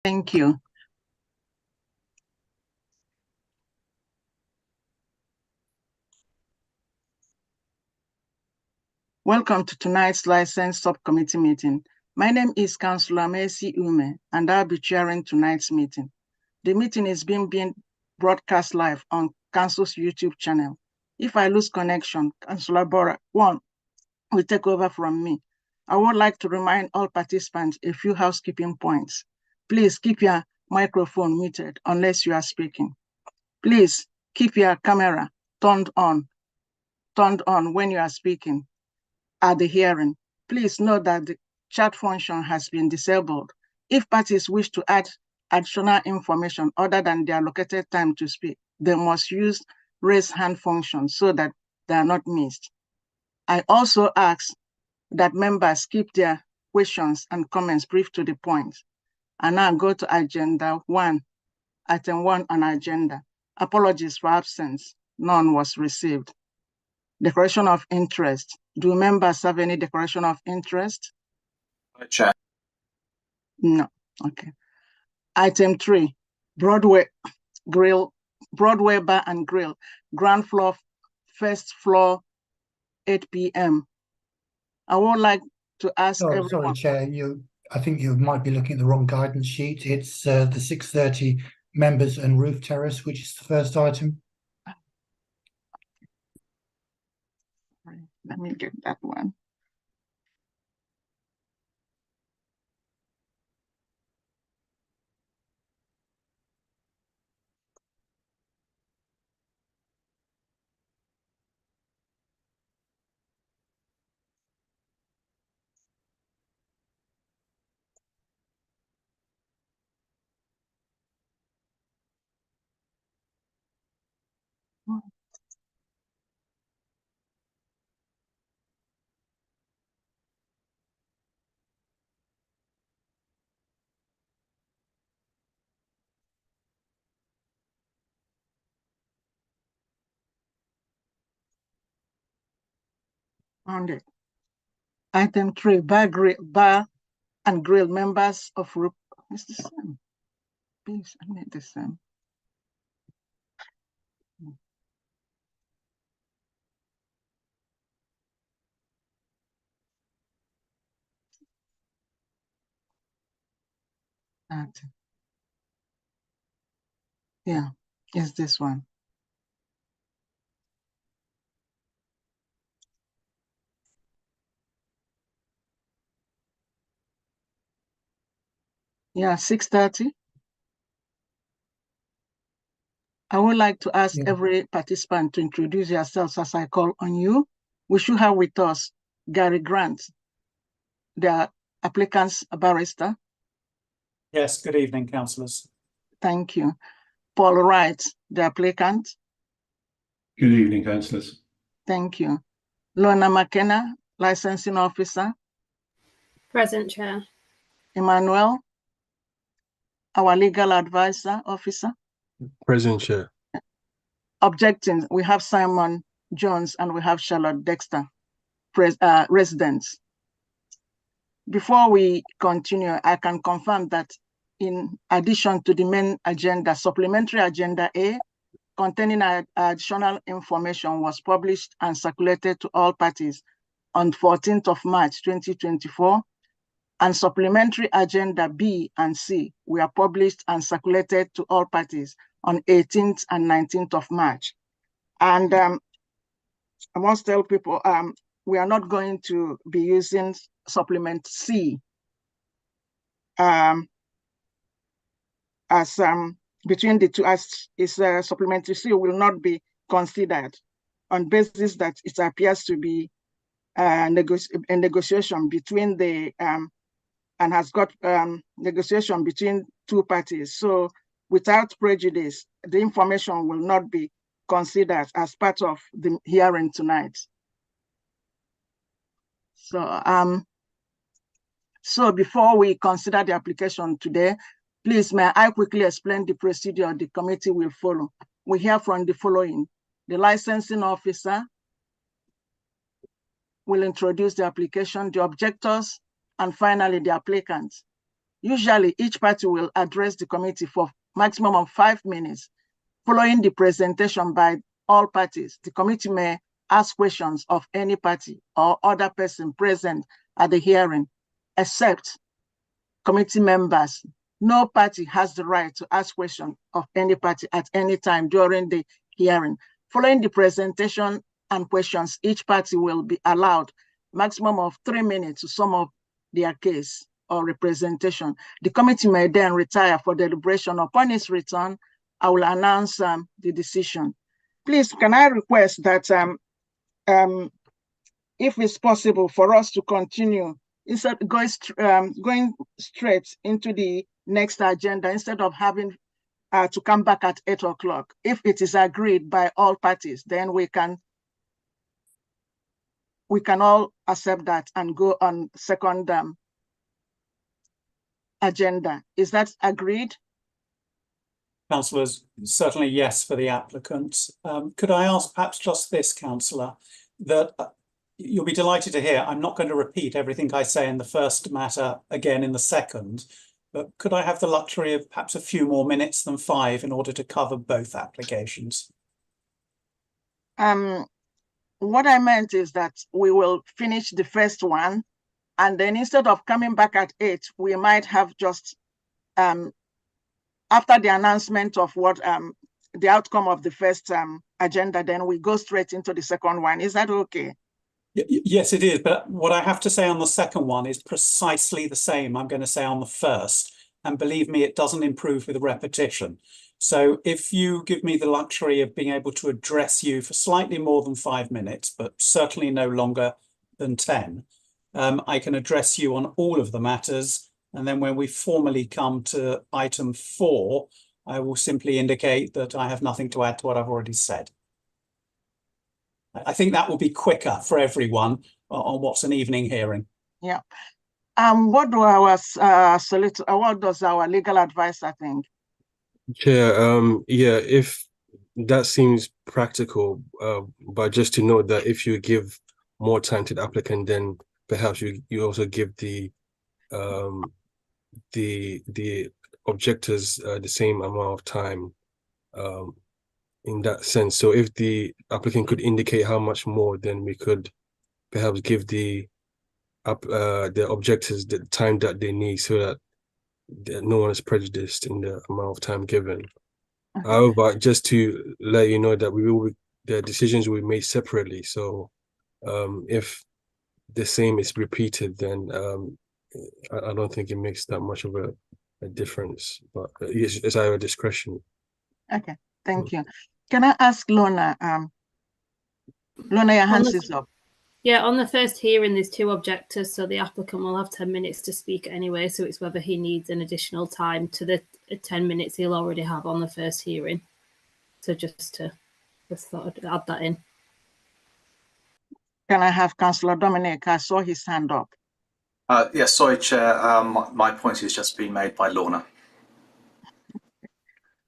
Thank you. Welcome to tonight's License Subcommittee meeting. My name is Councillor Mercy Ume, and I'll be chairing tonight's meeting. The meeting is being broadcast live on Council's YouTube channel. If I lose connection, Councillor Bora will take over from me. I would like to remind all participants a few housekeeping points. Please keep your microphone muted unless you are speaking. Please keep your camera turned on when you are speaking at the hearing. Please note that the chat function has been disabled. If parties wish to add additional information other than their allocated time to speak, they must use raise hand function so that they are not missed. I also ask that members keep their questions and comments brief to the point. And now go to agenda 1, item 1 on agenda. Apologies for absence, none was received. Declaration of interest. Do members have any declaration of interest? Chair. No, okay. Item 3, Broadway Bar and Grill, ground floor, first floor, 8 p.m. I would like to ask everyone. Sorry, Chair, I think you might be looking at the wrong guidance sheet. It's the 6:30 members and roof terrace, which is the first item. Let me get that one. Found it. Item 3, bar and grill, members of group. It's the same. Please, I need the same. Yeah, it's this one. Yeah, 6:30. I would like to ask every participant to introduce yourselves as I call on you. We should have with us Gary Grant, the applicant's barrister. Yes, good evening, councillors. Thank you. Paul Wright, the applicant. Good evening, councillors. Thank you. Lorna McKenna, licensing officer. Present, Chair. Emmanuel, our legal advisor officer. Present, Chair. Objecting, we have Simon Jones and we have Charlotte Dexter, residents. Before we continue, I can confirm that in addition to the main agenda, supplementary agenda A, containing additional information was published and circulated to all parties on 14th of March, 2024. And supplementary agenda B and C were published and circulated to all parties on 18th and 19th of March. And I must tell people, we are not going to be using supplement C as between the two, as is supplementary C will not be considered on basis that it appears to be a negotiation between the and has got negotiation between two parties. So without prejudice, the information will not be considered as part of the hearing tonight. So before we consider the application today, please may I quickly explain the procedure the committee will follow. We hear from the following. The licensing officer will introduce the application, the objectors, and finally the applicants. Usually, each party will address the committee for maximum of 5 minutes. Following the presentation by all parties, the committee may ask questions of any party or other person present at the hearing, except committee members. No party has the right to ask questions of any party at any time during the hearing. Following the presentation and questions, each party will be allowed maximum of 3 minutes to sum up their case or representation. The committee may then retire for deliberation. Upon its return, I will announce the decision. Please, can I request that if it's possible for us to continue, instead going straight into the next agenda, instead of having to come back at 8 o'clock. If it is agreed by all parties, then we can all accept that and go on second agenda. Is that agreed? Councillors, certainly yes for the applicants. Could I ask perhaps just this, Councillor, that you'll be delighted to hear I'm not going to repeat everything I say in the first matter again in the second, but could I have the luxury of perhaps a few more minutes than 5 in order to cover both applications? What I meant is that we will finish the first one, and then instead of coming back at 8, we might have just after the announcement of what the outcome of the first agenda, then we go straight into the second one. Is that okay? Yes, it is. But what I have to say on the second one is precisely the same I'm going to say on the first. And believe me, it doesn't improve with repetition. So if you give me the luxury of being able to address you for slightly more than 5 minutes, but certainly no longer than 10, I can address you on all of the matters. And then when we formally come to item 4, I will simply indicate that I have nothing to add to what I've already said. I think that will be quicker for everyone on what's an evening hearing. Yeah. What do what does our legal advisor think? Chair, yeah, if that seems practical, but just to note that if you give more time to the applicant, then perhaps you also give the objectors the same amount of time in that sense. So if the applicant could indicate how much more, then we could perhaps give the objectors the time that they need, so that no one is prejudiced in the amount of time given. However, just to let you know that the decisions will be made separately. So if the same is repeated, then I don't think it makes that much of a difference. But it's our discretion. Okay, thank you. Can I ask Lorna? Lorna, your hand is up. Yeah, on the first hearing, there's 2 objectors, so the applicant will have 10 minutes to speak anyway. So it's whether he needs an additional time to the 10 minutes he'll already have on the first hearing. So just thought I'd add that in. Can I have Councillor Dominic? I saw his hand up. Yes, sorry, Chair. My point has just been made by Lorna.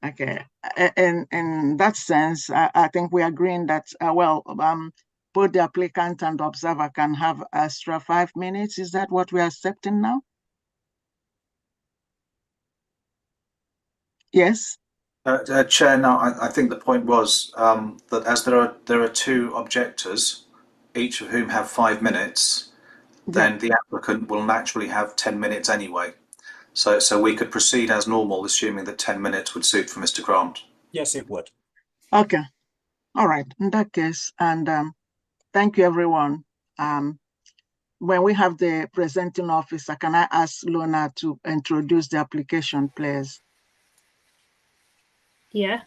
Okay, in that sense, I think we're agreeing that, both the applicant and the observer can have extra 5 minutes. Is that what we're accepting now? Yes. Chair, no, I think the point was that as there are 2 objectors, each of whom have 5 minutes, then the applicant will naturally have 10 minutes anyway. So we could proceed as normal, assuming that 10 minutes would suit for Mr. Grant. Yes, it would. Okay. All right. In that case, and thank you, everyone. When we have the presenting officer, can I ask Lorna to introduce the application, please? Yeah.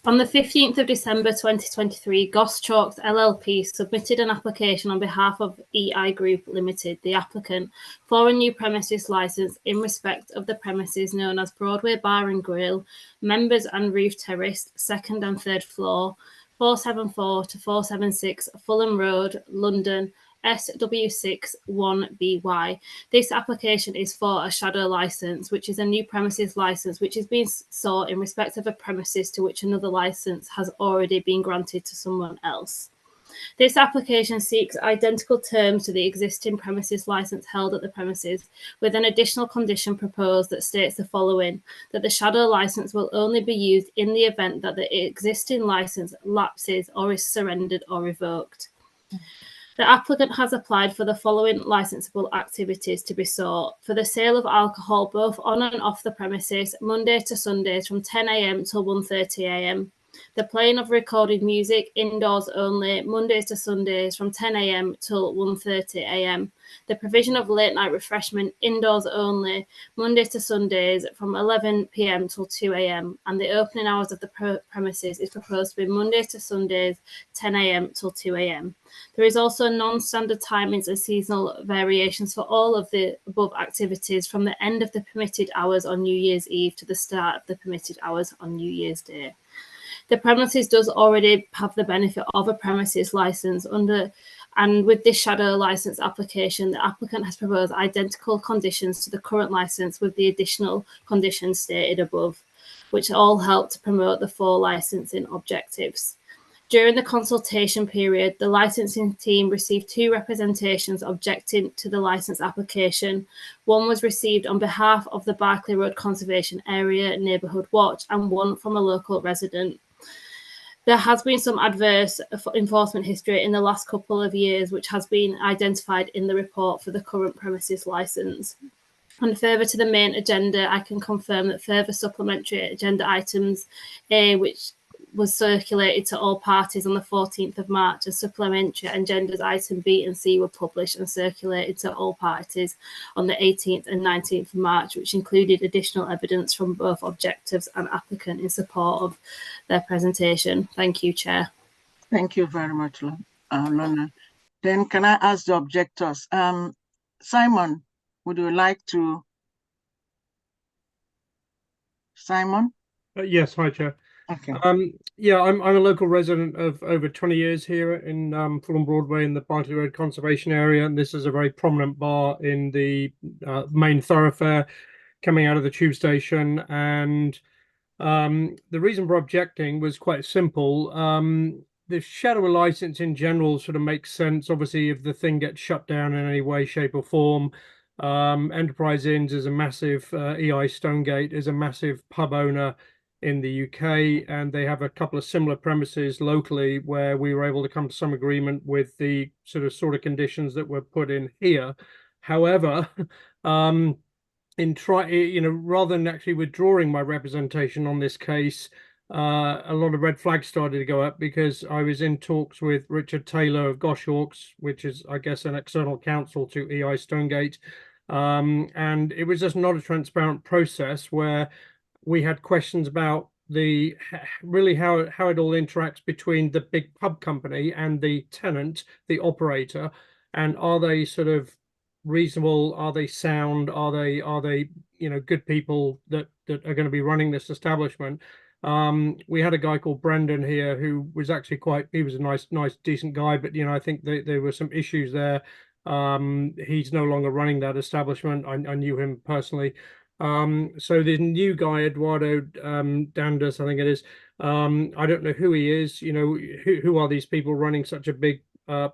On the 15th of December 2023, Goss Chalks LLP submitted an application on behalf of EI Group Limited, the applicant, for a new premises licence in respect of the premises known as Broadway Bar and Grill, Members and Roof Terrace, 2nd and 3rd floor, 474 to 476 Fulham Road, London, SW6 1BY. This application is for a shadow license, which is a new premises license which is being sought in respect of a premises to which another license has already been granted to someone else. This application seeks identical terms to the existing premises licence held at the premises, with an additional condition proposed that states the following: that the shadow licence will only be used in the event that the existing licence lapses or is surrendered or revoked. The applicant has applied for the following licensable activities to be sought: for the sale of alcohol both on and off the premises, Monday to Sundays from 10 a.m. till 1:30 a.m. The playing of recorded music indoors only, Mondays to Sundays from 10 a.m. till 1:30 a.m. The provision of late night refreshment indoors only, Mondays to Sundays from 11 p.m. till 2 a.m. And the opening hours of the premises is proposed to be Mondays to Sundays, 10 a.m. till 2 a.m. There is also non-standard timings and seasonal variations for all of the above activities, from the end of the permitted hours on New Year's Eve to the start of the permitted hours on New Year's Day. The premises does already have the benefit of a premises licence and with this shadow licence application, the applicant has proposed identical conditions to the current licence with the additional conditions stated above, which all help to promote the 4 licensing objectives. During the consultation period, the licensing team received 2 representations objecting to the licence application. One was received on behalf of the Barclay Road Conservation Area Neighbourhood Watch and one from a local resident. There has been some adverse enforcement history in the last couple of years, which has been identified in the report for the current premises licence. And further to the main agenda, I can confirm that further supplementary agenda items A, which was circulated to all parties on the 14th of March, and supplementary agendas item B and C were published and circulated to all parties on the 18th and 19th of March, which included additional evidence from both objectives and applicant in support of their presentation. Thank you, Chair. Thank you very much, Lorna. Then can I ask the objectors? Simon, would you like to? Simon? Yes, hi, Chair. Okay. Yeah, I'm a local resident of over 20 years here in Fulham Broadway in the Barclay Road Conservation Area, and this is a very prominent bar in the main thoroughfare coming out of the tube station. And the reason for objecting was quite simple. The shadow license in general sort of makes sense, obviously, if the thing gets shut down in any way, shape, or form. Enterprise Inns is a massive, EI Stonegate is a massive pub owner in the UK, and they have a couple of similar premises locally where we were able to come to some agreement with the sort of conditions that were put in here. However, rather than actually withdrawing my representation on this case, a lot of red flags started to go up, because I was in talks with Richard Taylor of Goshawks, which is, I guess, an external counsel to EI Stonegate, and it was just not a transparent process where we had questions about really how it all interacts between the big pub company and the tenant, the operator, and are they sort of reasonable? Are they sound? Are they good people that are going to be running this establishment? We had a guy called Brendan here who was actually he was a nice, decent guy, but I think there were some issues there. He's no longer running that establishment. I knew him personally. So the new guy, Eduardo Dandas, I think it is. I don't know who he is. Who are these people running such a big,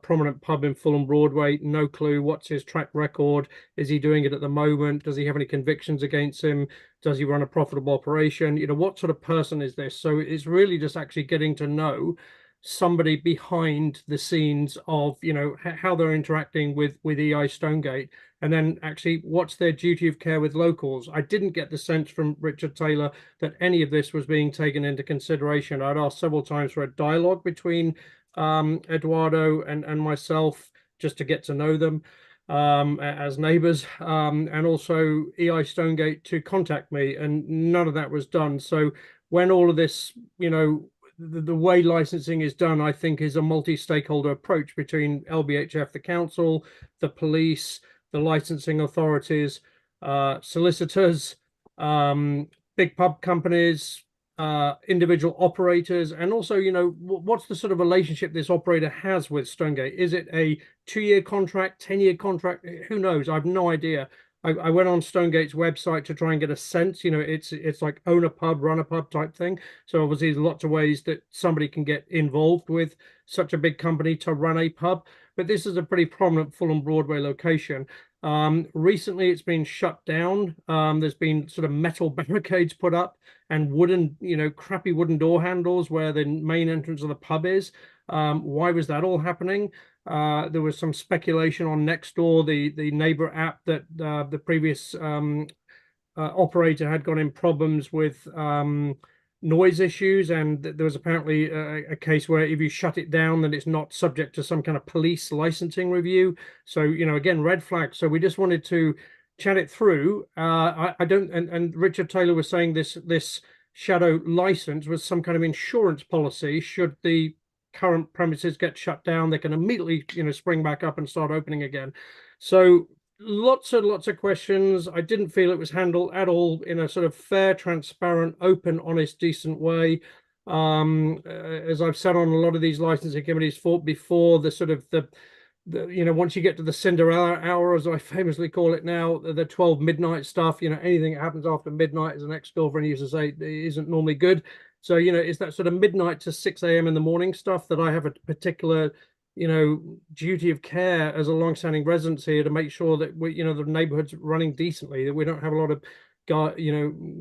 prominent pub in Fulham Broadway? No clue. What's his track record? Is he doing it at the moment? Does he have any convictions against him? Does he run a profitable operation? What sort of person is this? So it's really just actually getting to know somebody behind the scenes of how they're interacting with EI Stonegate, and then actually what's their duty of care with locals. I didn't get the sense from Richard Taylor that any of this was being taken into consideration. I'd asked several times for a dialogue between Eduardo and myself, just to get to know them as neighbors, and also EI Stonegate to contact me, and none of that was done. So when all of this, the way licensing is done, I think, is a multi-stakeholder approach between LBHF, the council, the police, the licensing authorities, solicitors, big pub companies, individual operators, and also, what's the sort of relationship this operator has with Stonegate? Is it a 2-year contract, 10-year contract? Who knows? I have no idea. I went on Stonegate's website to try and get a sense. You know, it's like own a pub, run a pub type thing. So obviously there's lots of ways that somebody can get involved with such a big company to run a pub. But this is a pretty prominent Fulham Broadway location. Recently it's been shut down. There's been sort of metal barricades put up and wooden, you know, crappy wooden door handles where the main entrance of the pub is. Why was that all happening? There was some speculation on Nextdoor, the neighbor app, that the previous operator had got in problems with noise issues, and there was apparently a case where if you shut it down, then it's not subject to some kind of police licensing review. So, you know, again, red flag. So we just wanted to chat it through. I don't, and Richard Taylor was saying this shadow license was some kind of insurance policy. Should the current premises get shut down, they can immediately, you know, spring back up and start opening again. So lots of questions. I didn't feel it was handled at all in a sort of fair, transparent, open, honest, decent way. As I've said on a lot of these licensing committees fought before, the sort of the you know, once you get to the Cinderella hour, as I famously call it now, the 12 midnight stuff, you know, anything that happens after midnight, as an ex-girlfriend used to say, isn't normally good. So, you know, it's that sort of midnight to 6 a.m. in the morning stuff that I have a particular, you know, duty of care as a long-standing resident here to make sure that we, you know, the neighborhood's running decently, that we don't have a lot of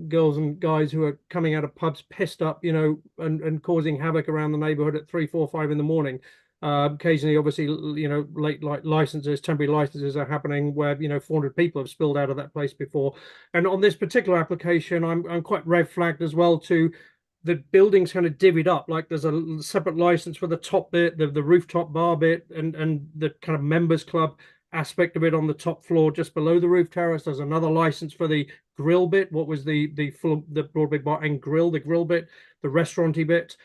girls and guys who are coming out of pubs pissed up, you know, and causing havoc around the neighborhood at 3, 4, 5 in the morning. Occasionally, obviously, you know, late licenses, temporary licenses are happening where, you know, 400 people have spilled out of that place before. And on this particular application, I'm quite red flagged as well to the building's kind of divvied up. Like there's a separate license for the top bit, the rooftop bar bit, and the kind of members club aspect of it on the top floor just below the roof terrace. There's another license for the grill bit. What was the Broadway bar and grill, the grill bit, the restauranty bit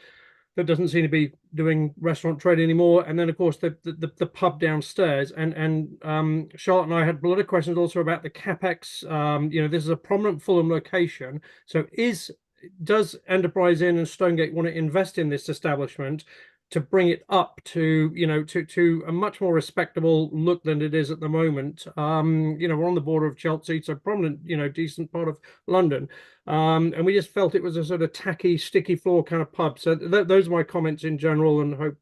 that doesn't seem to be doing restaurant trade anymore. And then of course the pub downstairs. And Charlotte and I had a lot of questions also about the capex. You know, this is a prominent Fulham location. So does Enterprise Inn and Stonegate want to invest in this establishment to bring it up to, you know, to a much more respectable look than it is at the moment? You know, we're on the border of Chelsea, so prominent, you know, decent part of London. And we just felt it was a sort of tacky, sticky floor kind of pub. So those are my comments in general, and hope,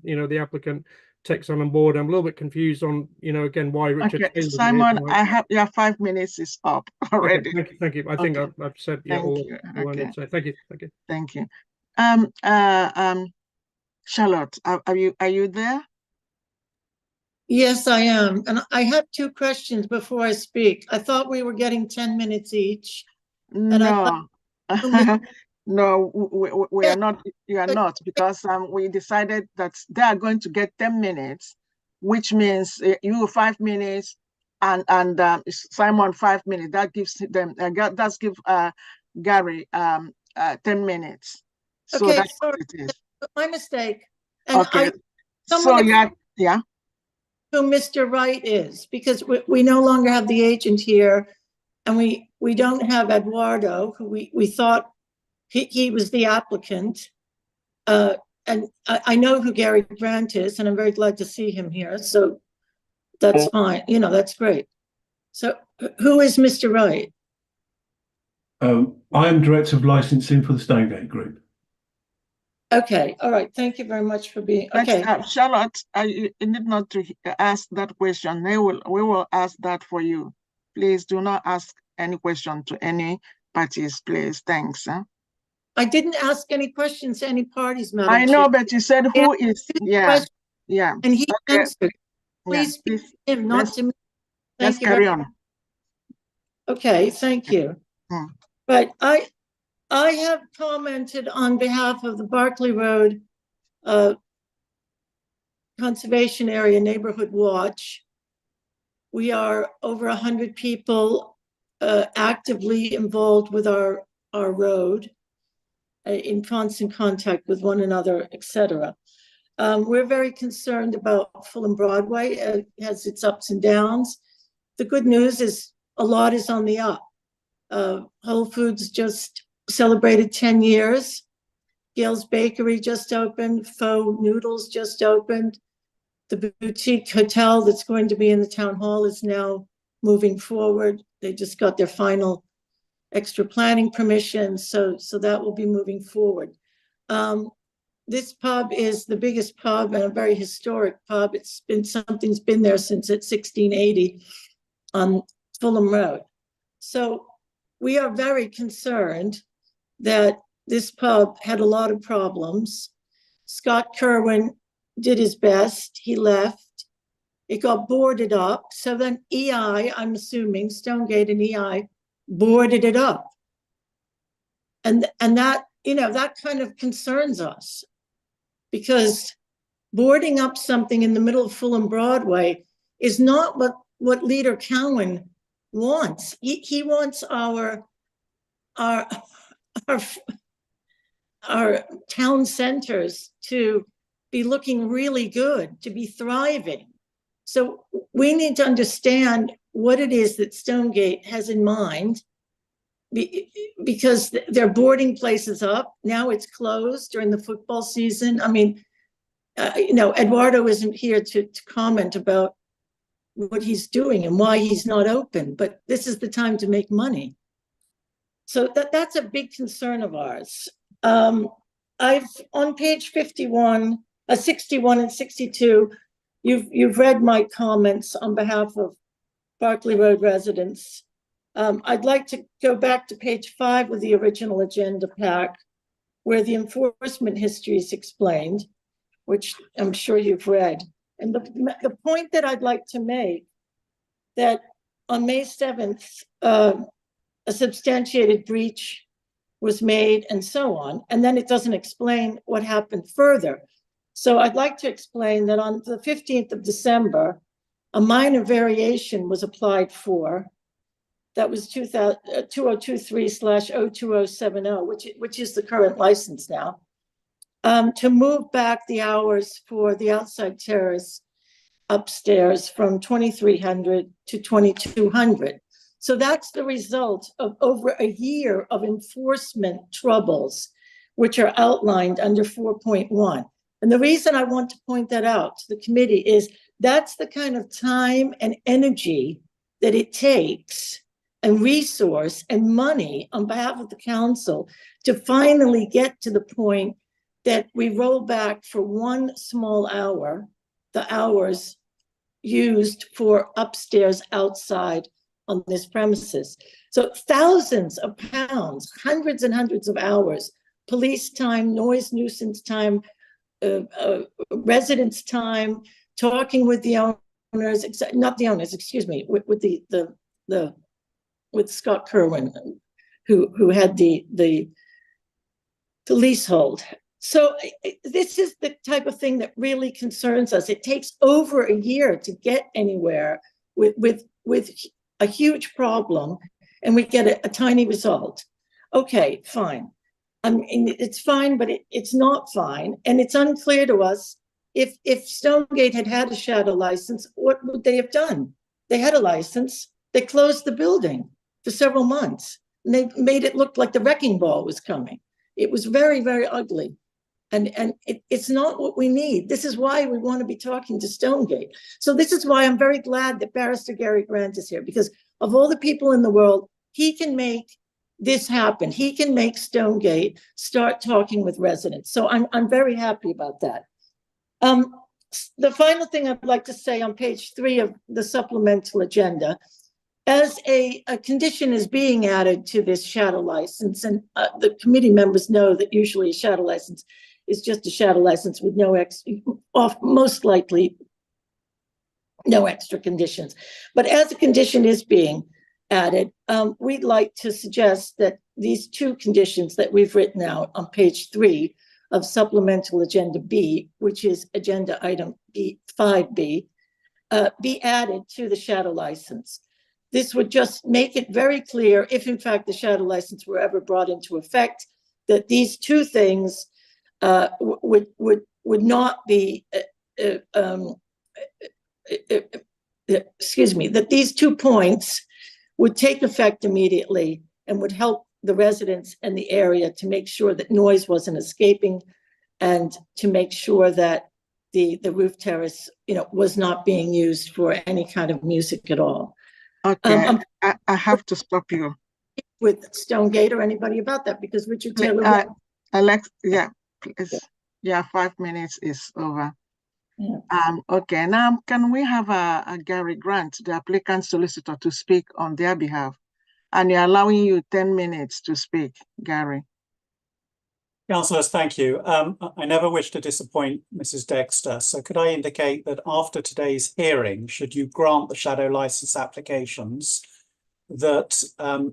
you know, the applicant takes on board. I'm a little bit confused on, you know, again, why Richard. Okay, Simon, I have your 5 minutes is up already. Okay, thank you. I think I've said all I wanted to say. Thank you. Thank you. Charlotte, are you there? Yes, I am. And I have 2 questions before I speak. I thought we were getting 10 minutes each. No, no, we are not. You are not, because we decided that they are going to get 10 minutes, which means you 5 minutes and Simon 5 minutes. That gives them that's give Gary 10 minutes. So okay, that's sorry. what it is. My mistake. And Okay. So yeah. Who Mr. Wright is, because we no longer have the agent here, and we don't have Eduardo, who we thought he was the applicant. And I know who Gary Grant is, and I'm very glad to see him here. So that's fine. You know, that's great. So who is Mr. Wright? I am Director of Licensing for the Stonegate Group. Okay, all right. Thank you very much for being okay. Charlotte, you need not to ask that question. We will ask that for you. Please do not ask any question to any parties, please. Thanks. I didn't ask any questions to any parties, Madam I know, Chair. but you said who is, yeah. And he answered. Please speak to him, not to me. Let's carry on. Okay, thank you. But I have commented on behalf of the Barclay Road Conservation Area Neighborhood Watch. We are over 100 people actively involved with our road, in constant contact with one another, etc. We're very concerned about Fulham Broadway. It has its ups and downs. The good news is a lot is on the up. Whole Foods just celebrated 10 years. Gail's Bakery just opened. Faux Noodles just opened. The boutique hotel that's going to be in the town hall is now moving forward. They just got their final extra planning permission, so that will be moving forward. This pub is the biggest pub and a very historic pub. It's been something's been there since 1680 on Fulham Road. So we are very concerned that this pub had a lot of problems. Scott Kerwin did his best. He left. It got boarded up. So then EI, I'm assuming Stonegate and EI boarded it up. And that, you know, that kind of concerns us, because boarding up something in the middle of Fulham Broadway is not what Leader Cowan wants. He wants our town centers to be looking really good, to be thriving. So we need to understand what it is that Stonegate has in mind, because they're boarding places up. Now it's closed during the football season. I mean, you know, Eduardo isn't here to comment about what he's doing and why he's not open, but this is the time to make money. So that's a big concern of ours. I've on page 61 and 62, you've read my comments on behalf of Berkeley Road residents. I'd like to go back to page 5 of the original agenda pack, where the enforcement history is explained, which I'm sure you've read. And the point that I'd like to make, that on May 7th, a substantiated breach was made and so on, and then it doesn't explain what happened further. So I'd like to explain that on the 15th of December, a minor variation was applied for. That was 2023/02070, which is the current license now, to move back the hours for the outside terrace upstairs from 2300 to 2200. So that's the result of over a year of enforcement troubles, which are outlined under 4.1. And the reason I want to point that out to the committee is that's the kind of time and energy that it takes, and resource and money on behalf of the council to finally get to the point that we roll back for 1 small hour the hours used for upstairs outside on this premises. So thousands of pounds, hundreds and hundreds of hours, police time, noise nuisance time, residents time, talking with the owners, not the owners, excuse me, with Scott Kerwin, who had the leasehold. So this is the type of thing that really concerns us. It takes over a year to get anywhere with a huge problem, and we get a tiny result. Okay, fine. I mean, it's fine, but it's not fine. And it's unclear to us if Stonegate had a shadow license, what would they have done? They had a license. They closed the building for several months, and they made it look like the wrecking ball was coming. It was very, very ugly. And it's not what we need. This is why we want to be talking to Stonegate. So this is why I'm very glad that Barrister Gary Grant is here, because of all the people in the world, he can make this happen. He can make Stonegate start talking with residents. So I'm very happy about that. The final thing I'd like to say on page 3 of the supplemental agenda, as a condition is being added to this shadow license, and the committee members know that usually a shadow license is just a shadow license with most likely no extra conditions. But as a condition is being added, we'd like to suggest that these 2 conditions that we've written out on page 3 of supplemental agenda B, which is agenda item B 5B, be added to the shadow license. This would just make it very clear, if in fact the shadow license were ever brought into effect, that these 2 things would not be, excuse me, that these 2 points would take effect immediately and would help the residents in the area to make sure that noise wasn't escaping, and to make sure that the roof terrace, was not being used for any kind of music at all. Okay, I have to stop you. With Stonegate or anybody about that, because Richard Taylor. Alex, yeah, please. Yeah, 5 minutes is over. Yeah. Okay, now can we have a Gary Grant, the applicant solicitor, to speak on their behalf? And you're allowing you 10 minutes to speak, Gary. Councillors, thank you. I never wish to disappoint Mrs. Dexter, so could I indicate that after today's hearing, should you grant the shadow licence applications, that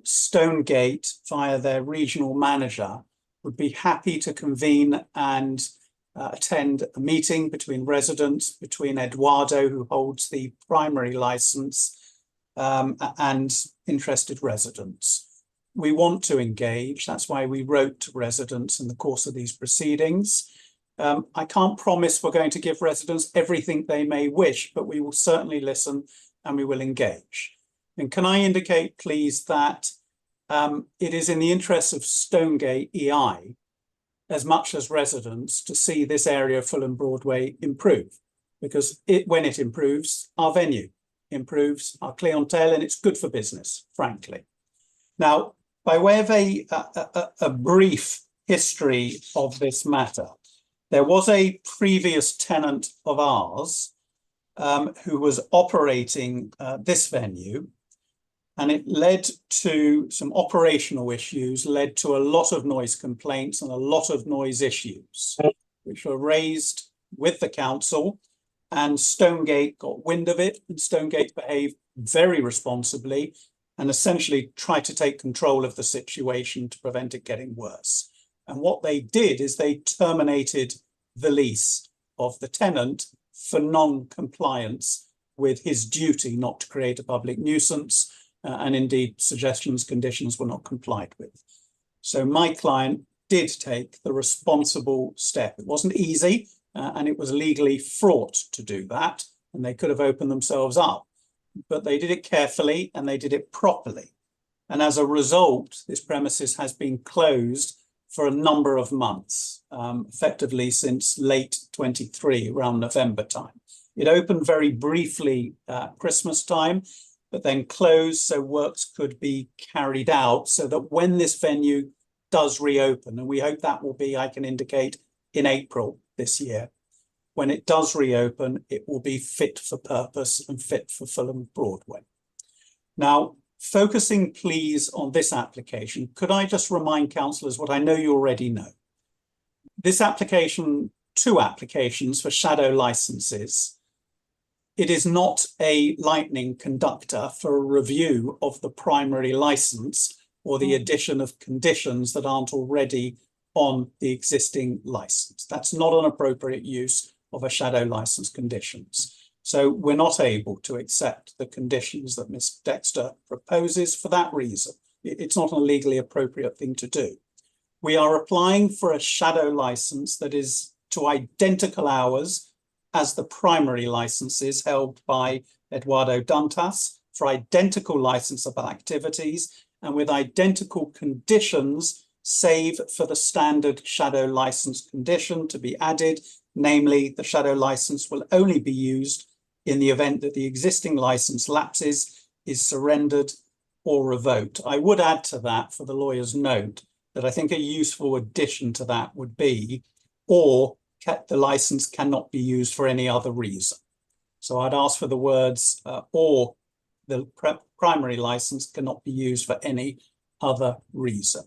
Stonegate, via their regional manager, would be happy to convene and attend a meeting between residents, between Eduardo, who holds the primary licence, and interested residents. We want to engage. That's why we wrote to residents in the course of these proceedings. I can't promise we're going to give residents everything they may wish, but we will certainly listen and we will engage. And can I indicate, please, that it is in the interests of Stonegate EI, as much as residents, to see this area of Fulham Broadway improve, because when it improves, our venue improves, our clientele, and it's good for business, frankly. Now, by way of a brief history of this matter, there was a previous tenant of ours who was operating this venue, and it led to some operational issues, led to a lot of noise complaints and a lot of noise issues, which were raised with the council, and Stonegate got wind of it, and Stonegate behaved very responsibly and essentially tried to take control of the situation to prevent it getting worse. And what they did is they terminated the lease of the tenant for non-compliance with his duty not to create a public nuisance, and indeed suggestions, conditions were not complied with. So my client did take the responsible step. It wasn't easy, and it was legally fraught to do that, and they could have opened themselves up. But they did it carefully and they did it properly. And as a result, this premises has been closed for a number of months, effectively since late 23, around November time. It opened very briefly at Christmas time, but then closed so works could be carried out, so that when this venue does reopen, and we hope that will be, I can indicate, in April this year, when it does reopen, it will be fit for purpose and fit for Fulham Broadway. Now, focusing please on this application, could I just remind councillors what I know you already know? This application, 2 applications for shadow licenses, it is not a lightning conductor for a review of the primary license or the addition of conditions that aren't already on the existing license. That's not an appropriate use of a shadow license conditions. So we're not able to accept the conditions that Ms. Dexter proposes for that reason. It's not a legally appropriate thing to do. We are applying for a shadow license that is to identical hours as the primary licenses held by Eduardo Dantas, for identical licensable activities and with identical conditions, save for the standard shadow license condition to be added, namely the shadow license will only be used in the event that the existing license lapses, is surrendered or revoked. I would add to that, for the lawyer's note, that I think a useful addition to that would be, or the license cannot be used for any other reason. So I'd ask for the words, or the primary license cannot be used for any other reason.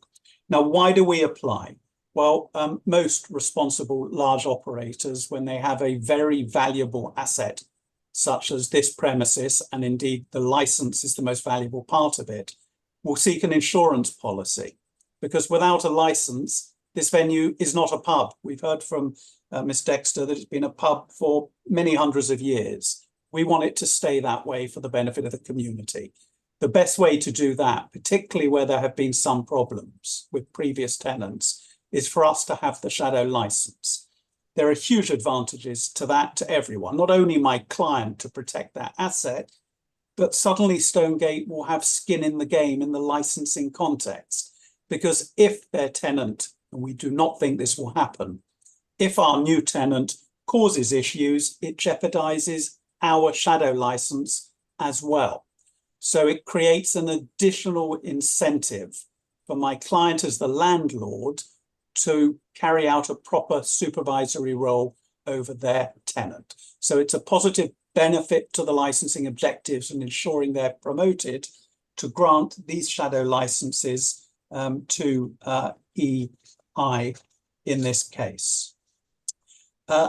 Now, why do we apply? Well, most responsible large operators, when they have a very valuable asset, such as this premises, and indeed the license is the most valuable part of it, will seek an insurance policy. Because without a license, this venue is not a pub. We've heard from Ms. Dexter that it's been a pub for many hundreds of years. We want it to stay that way for the benefit of the community. The best way to do that, particularly where there have been some problems with previous tenants, is for us to have the shadow license. There are huge advantages to that to everyone, not only my client to protect their asset, but suddenly Stonegate will have skin in the game in the licensing context. Because if their tenant, and we do not think this will happen, if our new tenant causes issues, it jeopardizes our shadow license as well. So it creates an additional incentive for my client as the landlord to carry out a proper supervisory role over their tenant. So it's a positive benefit to the licensing objectives and ensuring they're promoted to grant these shadow licenses to EI in this case.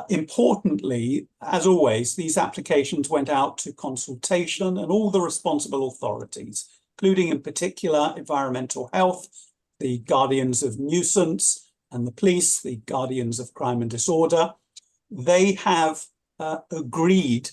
Importantly, as always, these applications went out to consultation and all the responsible authorities, including in particular environmental health, the guardians of nuisance, and the police, the guardians of crime and disorder. They have agreed,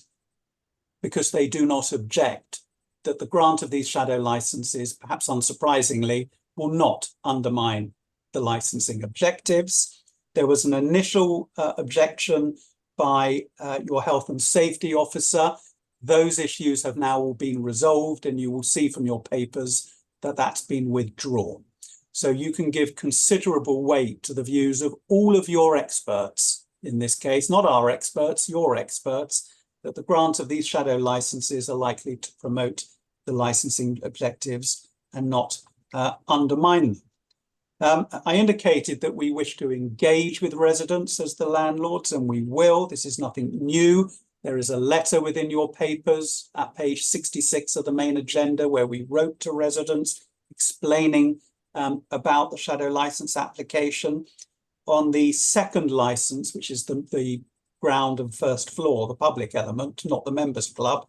because they do not object, that the grant of these shadow licenses, perhaps unsurprisingly, will not undermine the licensing objectives. There was an initial objection by your health and safety officer. Those issues have now all been resolved, and you will see from your papers that that's been withdrawn. So you can give considerable weight to the views of all of your experts, in this case, not our experts, your experts, that the grant of these shadow licenses are likely to promote the licensing objectives and not undermine them. I indicated that we wish to engage with residents as the landlords, and we will. This is nothing new. There is a letter within your papers at page 66 of the main agenda where we wrote to residents explaining about the shadow license application. On the second license, which is the ground and first floor, the public element, not the members club,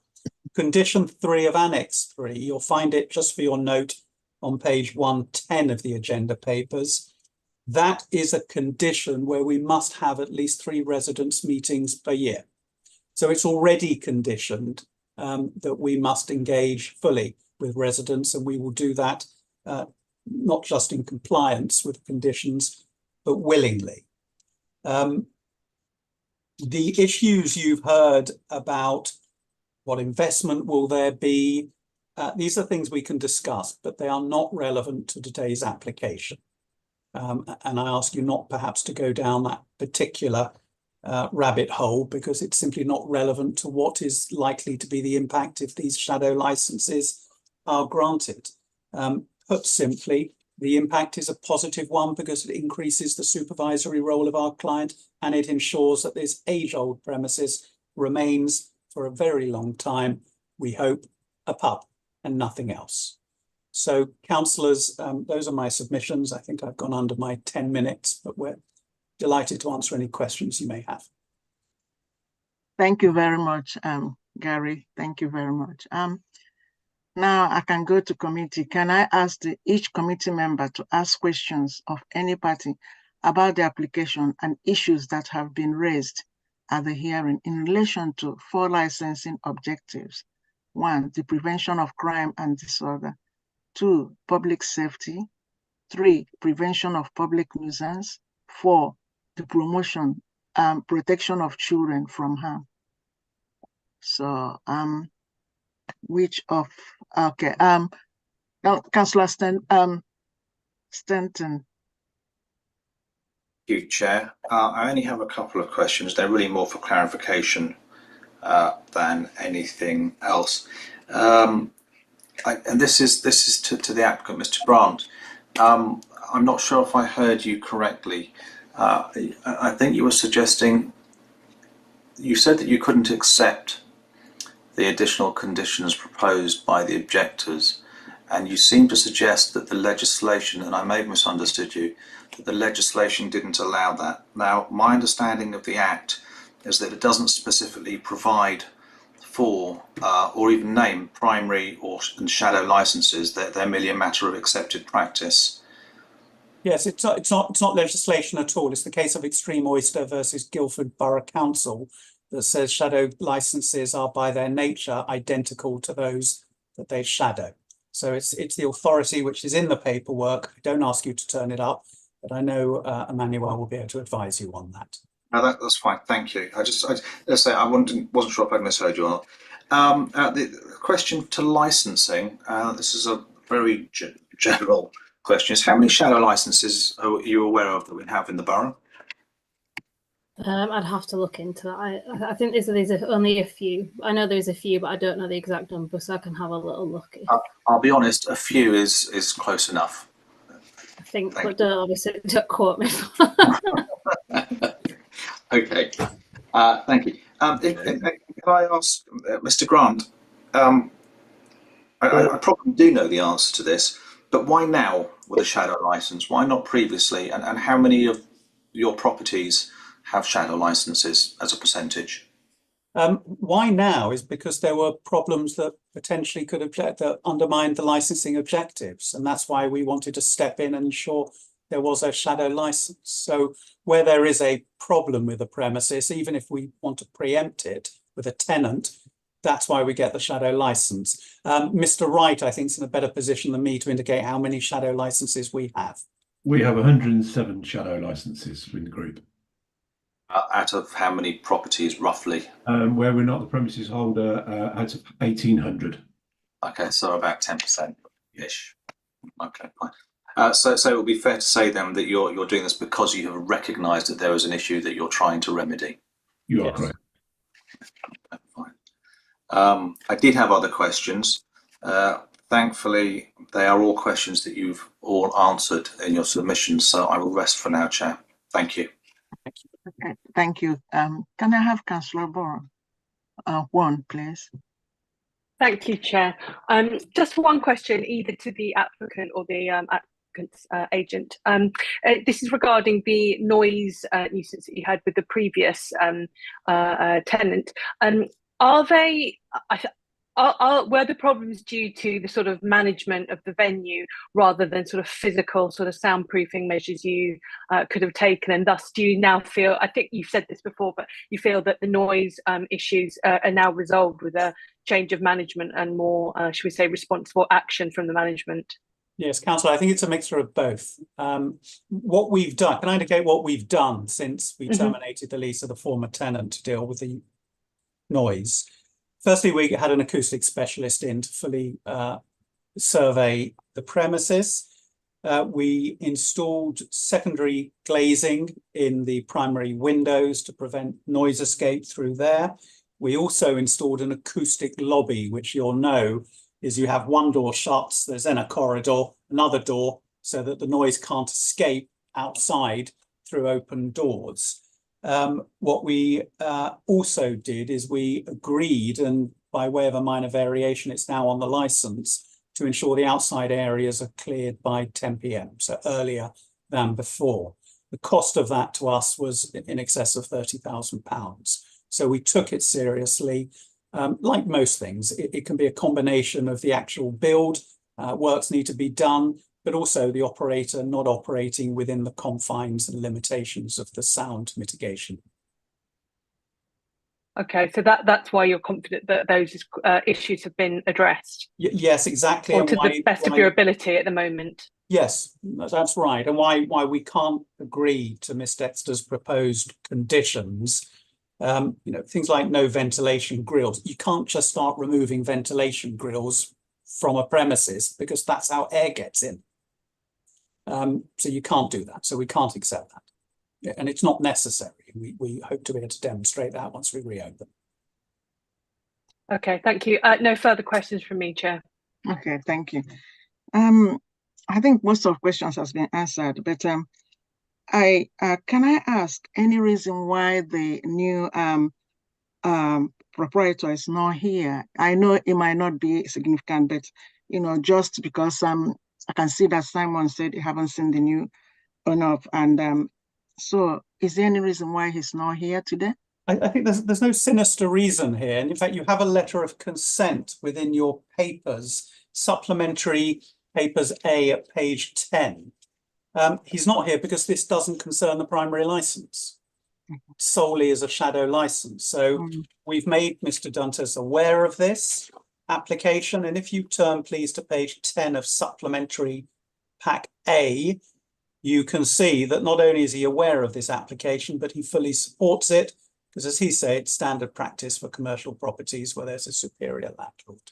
condition 3 of Annex 3, you'll find it just for your note on page 110 of the agenda papers. That is a condition where we must have at least 3 residents meetings per year. So it's already conditioned that we must engage fully with residents, and we will do that not just in compliance with conditions, but willingly. The issues you've heard about what investment will there be, these are things we can discuss, but they are not relevant to today's application. And I ask you not perhaps to go down that particular rabbit hole, because it's simply not relevant to what is likely to be the impact if these shadow licenses are granted. Put simply, the impact is a positive one because it increases the supervisory role of our client, and it ensures that this age-old premises remains for a very long time, we hope, a pub and nothing else. So, councillors, those are my submissions. I think I've gone under my 10 minutes, but we're delighted to answer any questions you may have. Thank you very much, Gary. Thank you very much. Now I can go to committee. Can I ask each committee member to ask questions of any party about the application and issues that have been raised at the hearing in relation to 4 licensing objectives? 1, the prevention of crime and disorder. 2, public safety. 3, prevention of public nuisance. 4, the promotion and protection of children from harm. So, which of, okay, Councillor Stanton. Thank you, Chair. I only have a couple of questions. They're really more for clarification than anything else. And this is to the applicant, Mr. Brandt. I'm not sure if I heard you correctly. I think you were suggesting, you said that you couldn't accept the additional conditions proposed by the objectors, and you seem to suggest that the legislation, and I may have misunderstood you, that the legislation didn't allow that. Now, my understanding of the Act is that it doesn't specifically provide for or even name primary and shadow licenses. They're merely a matter of accepted practice. Yes, it's not legislation at all. It's the case of Extreme Oyster versus Guildford Borough Council that says shadow licenses are by their nature identical to those that they shadow. So it's the authority which is in the paperwork. I don't ask you to turn it up, but I know Emmanuel will be able to advise you on that. No, that's fine. Thank you. let's say I wasn't sure if I misheard you or not. The question to licensing. This is a very general question. Is how many shadow licenses are you aware of that we have in the borough? I'd have to look into that. I think there's only a few. I know there's a few, but I don't know the exact number, so I can have a little look. I'll be honest, a few is close enough. I think, but obviously don't quote me. Okay, thank you. Can I ask Mr. Grant? I probably do know the answer to this, but why now with a shadow license? Why not previously? And how many of your properties have shadow licenses as a percentage? Why now is because there were problems that potentially could that undermined the licensing objectives, and that's why we wanted to step in and ensure there was a shadow license. So where there is a problem with a premises, even if we want to preempt it with a tenant, that's why we get the shadow license. Mr. Wright, I think, is in a better position than me to indicate how many shadow licenses we have. We have 107 shadow licenses in the group. Out of how many properties, roughly? Where we're not the premises holder, out of 1,800. Okay, so about 10%-ish. Okay, fine. So it would be fair to say then that you're doing this because you have recognised that there is an issue that you're trying to remedy. You are correct. Okay, fine. I did have other questions. Thankfully, they are all questions that you've all answered in your submissions, so I will rest for now, Chair. Thank you. Okay, thank you. Can I have Councillor Boron? One, please. Thank you, Chair. Just one question, either to the applicant or the applicant's agent. This is regarding the noise nuisance that you had with the previous tenant. Are they? Were the problems due to the sort of management of the venue rather than sort of physical sort of soundproofing measures you could have taken, and thus do you now feel, I think you've said this before, but you feel that the noise issues are now resolved with a change of management and more, should we say, responsible action from the management? Yes, Councillor, I think it's a mixture of both. What we've done, can I indicate what we've done since we terminated the lease of the former tenant to deal with the noise? Firstly, we had an acoustic specialist in to fully survey the premises. We installed secondary glazing in the primary windows to prevent noise escape through there. We also installed an acoustic lobby, which you'll know is you have one door shuts, there's then a corridor, another door, so that the noise can't escape outside through open doors. What we also did is we agreed, and by way of a minor variation, it's now on the license, to ensure the outside areas are cleared by 10 p.m, so earlier than before. The cost of that to us was in excess of £30,000. So we took it seriously. Like most things, it can be a combination of the actual build, works need to be done, but also the operator not operating within the confines and limitations of the sound mitigation. Okay, so that's why you're confident that those issues have been addressed? Yes, exactly. Or to the best of your ability at the moment? Yes, that's right. And why we can't agree to Ms. Dexter's proposed conditions, things like no ventilation grills. You can't just start removing ventilation grills from a premises because that's how air gets in. So you can't do that. So we can't accept that. And it's not necessary. We hope to be able to demonstrate that once we reopen. Okay, thank you. No further questions from me, Chair. Okay, thank you. I think most of questions has been answered, but can I ask any reason why the new proprietor is not here? I know it might not be significant, but just because I can see that Simon said you haven't seen the new owner, and so is there any reason why he's not here today? I think there's no sinister reason here, and in fact you have a letter of consent within your papers, supplementary papers A at page 10. He's not here because this doesn't concern the primary license, solely as a shadow license. So we've made Mr. Duntas aware of this application, and if you turn please to page 10 of supplementary pack A, you can see that not only is he aware of this application, but he fully supports it, because as he said, it's standard practice for commercial properties where there's a superior landlord.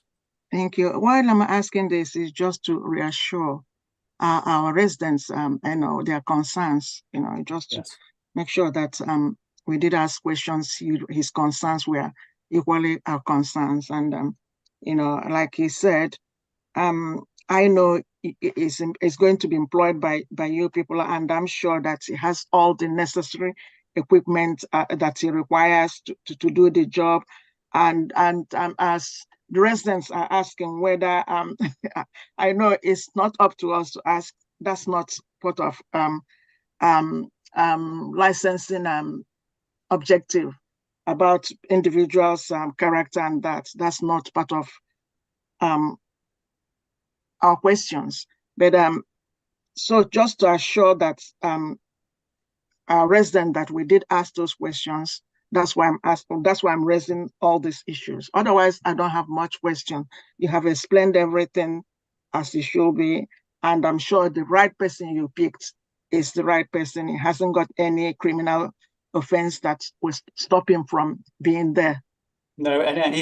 Thank you. While I'm asking this is just to reassure our residents, their concerns, just to make sure that we did ask questions. His concerns were equally our concerns. And, you know, like he said, I know it's going to be employed by you people, and I'm sure that he has all the necessary equipment that he requires to do the job. And as the residents are asking whether, I know it's not up to us to ask. That's not part of licensing objective about individuals' character, and that's not part of our questions. But so just to assure that our resident that we did ask those questions, that's why I'm asking, that's why I'm raising all these issues. Otherwise, I don't have much question. You have explained everything as it should be, and I'm sure the right person you picked is the right person. He hasn't got any criminal offense that will stop him from being there. No, and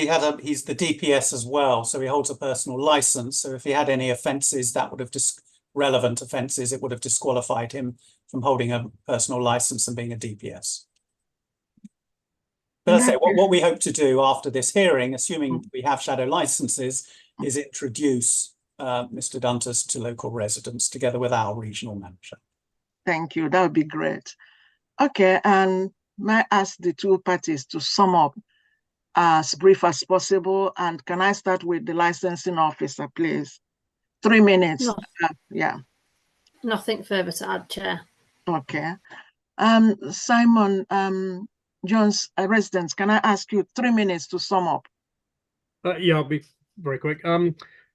he's the DPS as well, so he holds a personal license. So if he had any offences, that would have relevant offences, it would have disqualified him from holding a personal license and being a DPS. But I say what we hope to do after this hearing, assuming we have shadow licenses, is introduce Mr. Duntus to local residents together with our regional manager. Thank you. That would be great. Okay, and may I ask the two parties to sum up as brief as possible? And can I start with the licensing officer, please? 3 minutes. No. Yeah. Nothing further to add, Chair. Okay. Simon Jones, residents, can I ask you 3 minutes to sum up? Yeah, I'll be very quick.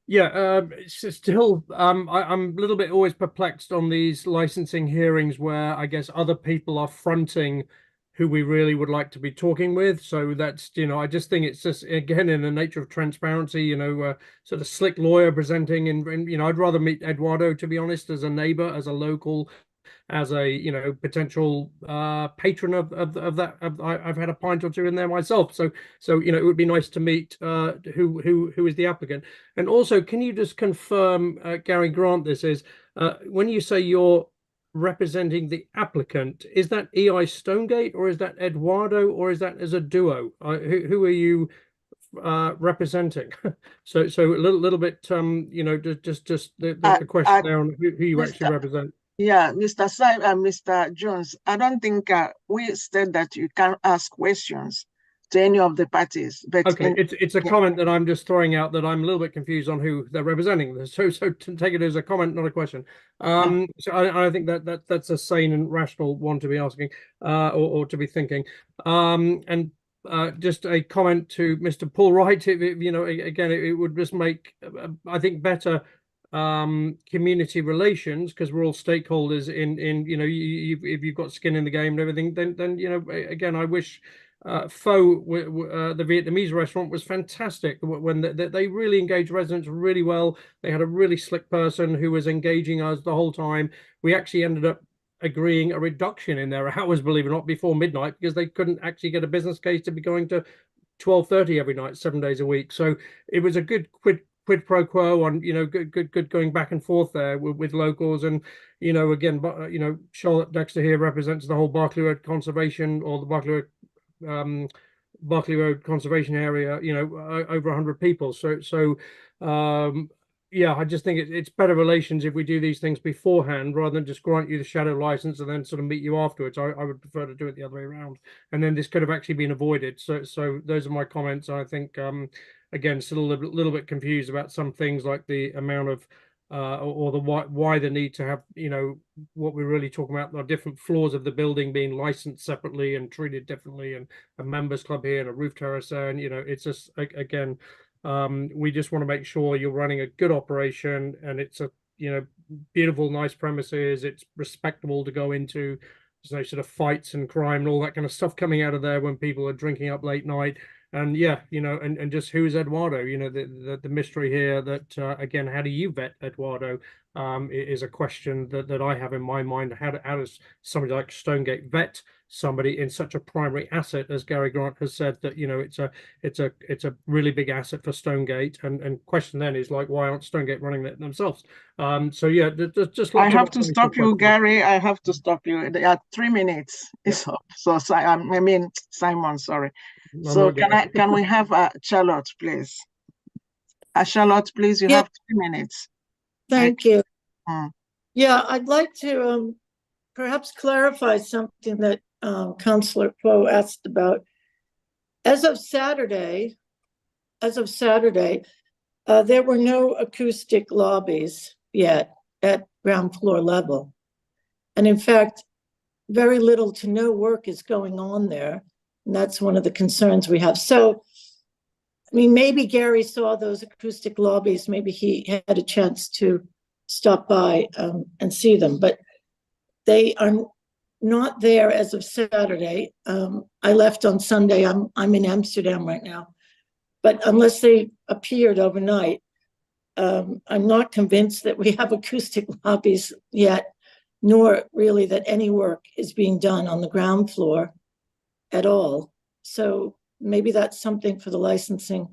It's still, I'm a little bit always perplexed on these licensing hearings where I guess other people are fronting who we really would like to be talking with. So that's, you know, I just think it's just, again, in the nature of transparency, you know, sort of slick lawyer presenting and, you know, I'd rather meet Eduardo, to be honest, as a neighbor, as a local, as a, you know, potential patron of that. I've had a pint or two in there myself. So, you know, it would be nice to meet who is the applicant. And also, can you just confirm, Gary Grant, this is, when you say you're representing the applicant, is that EI Stonegate or is that Eduardo or is that as a duo? Who are you representing? so a little bit you know, just the question there on who you actually represent. Yeah, Mr. Jones, I don't think we said that you can ask questions to any of the parties. But okay, it's a comment that I'm just throwing out that I'm a little bit confused on who they're representing. So to take it as a comment, not a question. So I think that's a sane and rational one to be asking or to be thinking. And just a comment to Mr. Paul Wright. You know, again, it would just make I think better community relations, because we're all stakeholders in you know, if you've got skin in the game and everything, then you know, again, I wish Pho, the Vietnamese restaurant, was fantastic when they really engaged residents really well. They had a really slick person who was engaging us the whole time. We actually ended up agreeing a reduction in their hours, believe it or not, before midnight, because they couldn't actually get a business case to be going to 12:30 every night, 7 days a week. So it was a good quid pro quo on, you know, good going back and forth there with locals. And, you know, again, but you know, Charlotte Dexter here represents the whole Berkeley Road Conservation, or the Berkeley Road Conservation Area, you know, over 100 people. So yeah, I just think it's better relations if we do these things beforehand rather than just grant you the shadow license and then sort of meet you afterwards. I would prefer to do it the other way around, and then this could have actually been avoided. So those are my comments. I think again, still a little bit confused about some things like the amount of or the why the need to have, you know, what we're really talking about, the different floors of the building being licensed separately and treated differently, and a members club here and a roof terrace there. And, you know, it's just, again, we just want to make sure you're running a good operation and it's a, you know, beautiful, nice premises. It's respectable to go into. There's no sort of fights and crime and all that kind of stuff coming out of there when people are drinking up late night. And yeah, you know, and just who is Eduardo? You know, the mystery here that again, how do you vet Eduardo? is a question that I have in my mind. How does somebody like Stonegate vet somebody in such a primary asset, as Gary Grant has said, that it's a really big asset for Stonegate, and question then is like, why aren't Stonegate running it themselves? So yeah, just I have to stop you, Gary. I have to stop you. There are 3 minutes. It's up. So I mean Simon, sorry. So can we have Charlotte, please? Charlotte, please, you have 3 minutes. Thank you. Yeah, I'd like to perhaps clarify something that Councillor Poe asked about. As of Saturday, there were no acoustic lobbies yet at ground floor level. And in fact, very little to no work is going on there. And that's one of the concerns we have. So, I mean, maybe Gary saw those acoustic lobbies. Maybe he had a chance to stop by and see them, but they are not there as of Saturday. I left on Sunday. I'm in Amsterdam right now, but unless they appeared overnight, I'm not convinced that we have acoustic lobbies yet, nor really that any work is being done on the ground floor at all. So maybe that's something for the licensing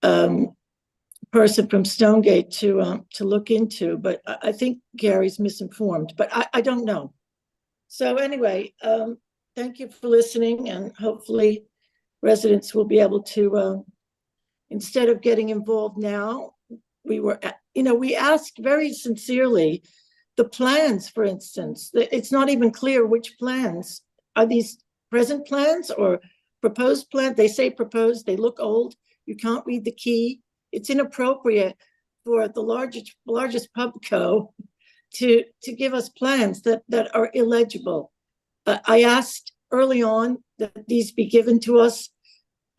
person from Stonegate to look into, but I think Gary's misinformed, but I don't know. So anyway, thank you for listening, and hopefully residents will be able to, instead of getting involved now, we asked very sincerely the plans, for instance. It's not even clear which plans. Are these present plans or proposed plans? They say proposed, they look old. You can't read the key. It's inappropriate for the largest pubco to give us plans that are illegible. I asked early on that these be given to us.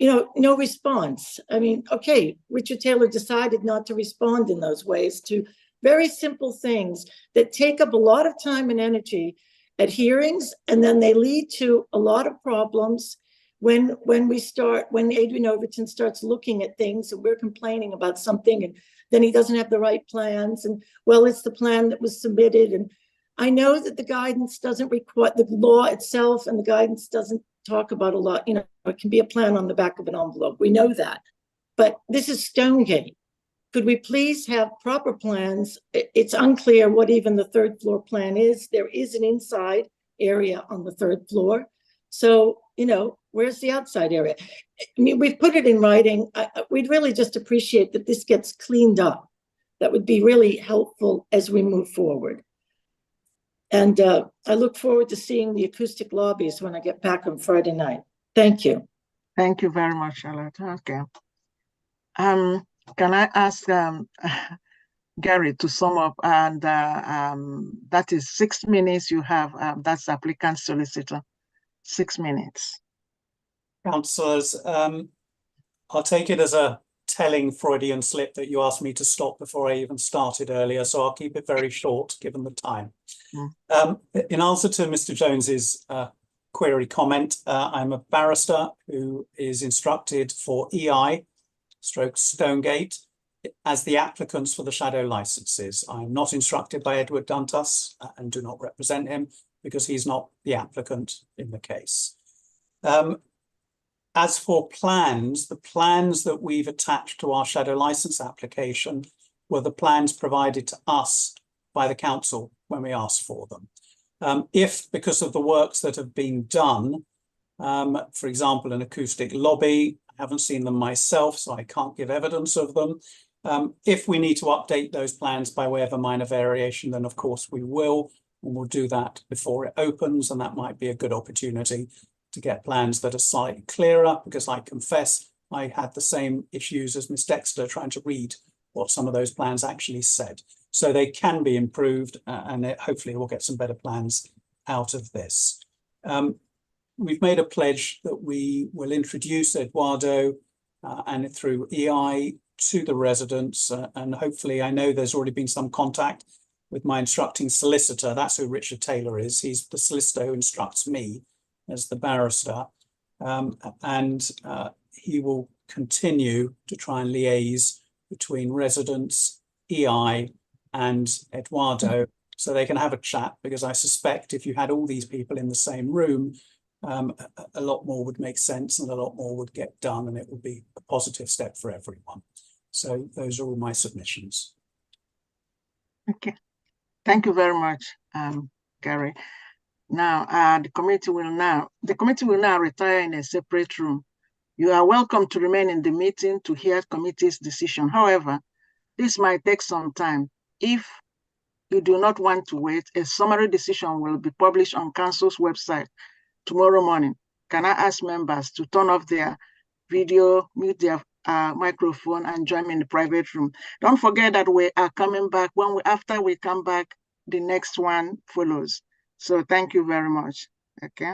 No response. I mean, okay, Richard Taylor decided not to respond in those ways to very simple things that take up a lot of time and energy at hearings, and then they lead to a lot of problems when Adrian Overton starts looking at things and we're complaining about something, and then he doesn't have the right plans, and well, it's the plan that was submitted. And I know that the guidance doesn't require, the law itself and the guidance doesn't talk about a lot, it can be a plan on the back of an envelope. We know that, but this is Stonegate. Could we please have proper plans? It's unclear what even the third floor plan is. There is an inside area on the third floor. So, where's the outside area? I mean, we've put it in writing. We'd really just appreciate that this gets cleaned up. That would be really helpful as we move forward. And I look forward to seeing the acoustic lobbies when I get back on Friday night. Thank you. Thank you very much, Charlotte. Okay. Can I ask Gary to sum up? And that is 6 minutes you have. That's applicant solicitor. 6 minutes. Councillors, I'll take it as a telling Freudian slip that you asked me to stop before I even started earlier, so I'll keep it very short given the time. In answer to Mr. Jones's query comment, I'm a barrister who is instructed for EI / Stonegate as the applicants for the shadow licenses. I'm not instructed by Edward Duntas and do not represent him because he's not the applicant in the case. As for plans, the plans that we've attached to our shadow license application were the plans provided to us by the council when we asked for them. If, because of the works that have been done, for example, an acoustic lobby, I haven't seen them myself, so I can't give evidence of them. If we need to update those plans by way of a minor variation, then of course we will, and we'll do that before it opens, and that might be a good opportunity to get plans that are slightly clearer, because I confess I had the same issues as Ms. Dexter trying to read what some of those plans actually said. So they can be improved, and hopefully we'll get some better plans out of this. We've made a pledge that we will introduce Eduardo and through EI to the residents, and hopefully, I know there's already been some contact with my instructing solicitor. That's who Richard Taylor is. He's the solicitor who instructs me as the barrister, and he will continue to try and liaise between residents, EI and Eduardo, so they can have a chat, because I suspect if you had all these people in the same room, a lot more would make sense and a lot more would get done, and it would be a positive step for everyone. So those are all my submissions. Okay, thank you very much, Gary. Now, the committee will now retire in a separate room. You are welcome to remain in the meeting to hear committee's decision. However, this might take some time. If you do not want to wait, a summary decision will be published on Council's website tomorrow morning. Can I ask members to turn off their video, mute their microphone, and join me in the private room? Don't forget that we are coming back. After we come back, the next one follows. So thank you very much. Okay.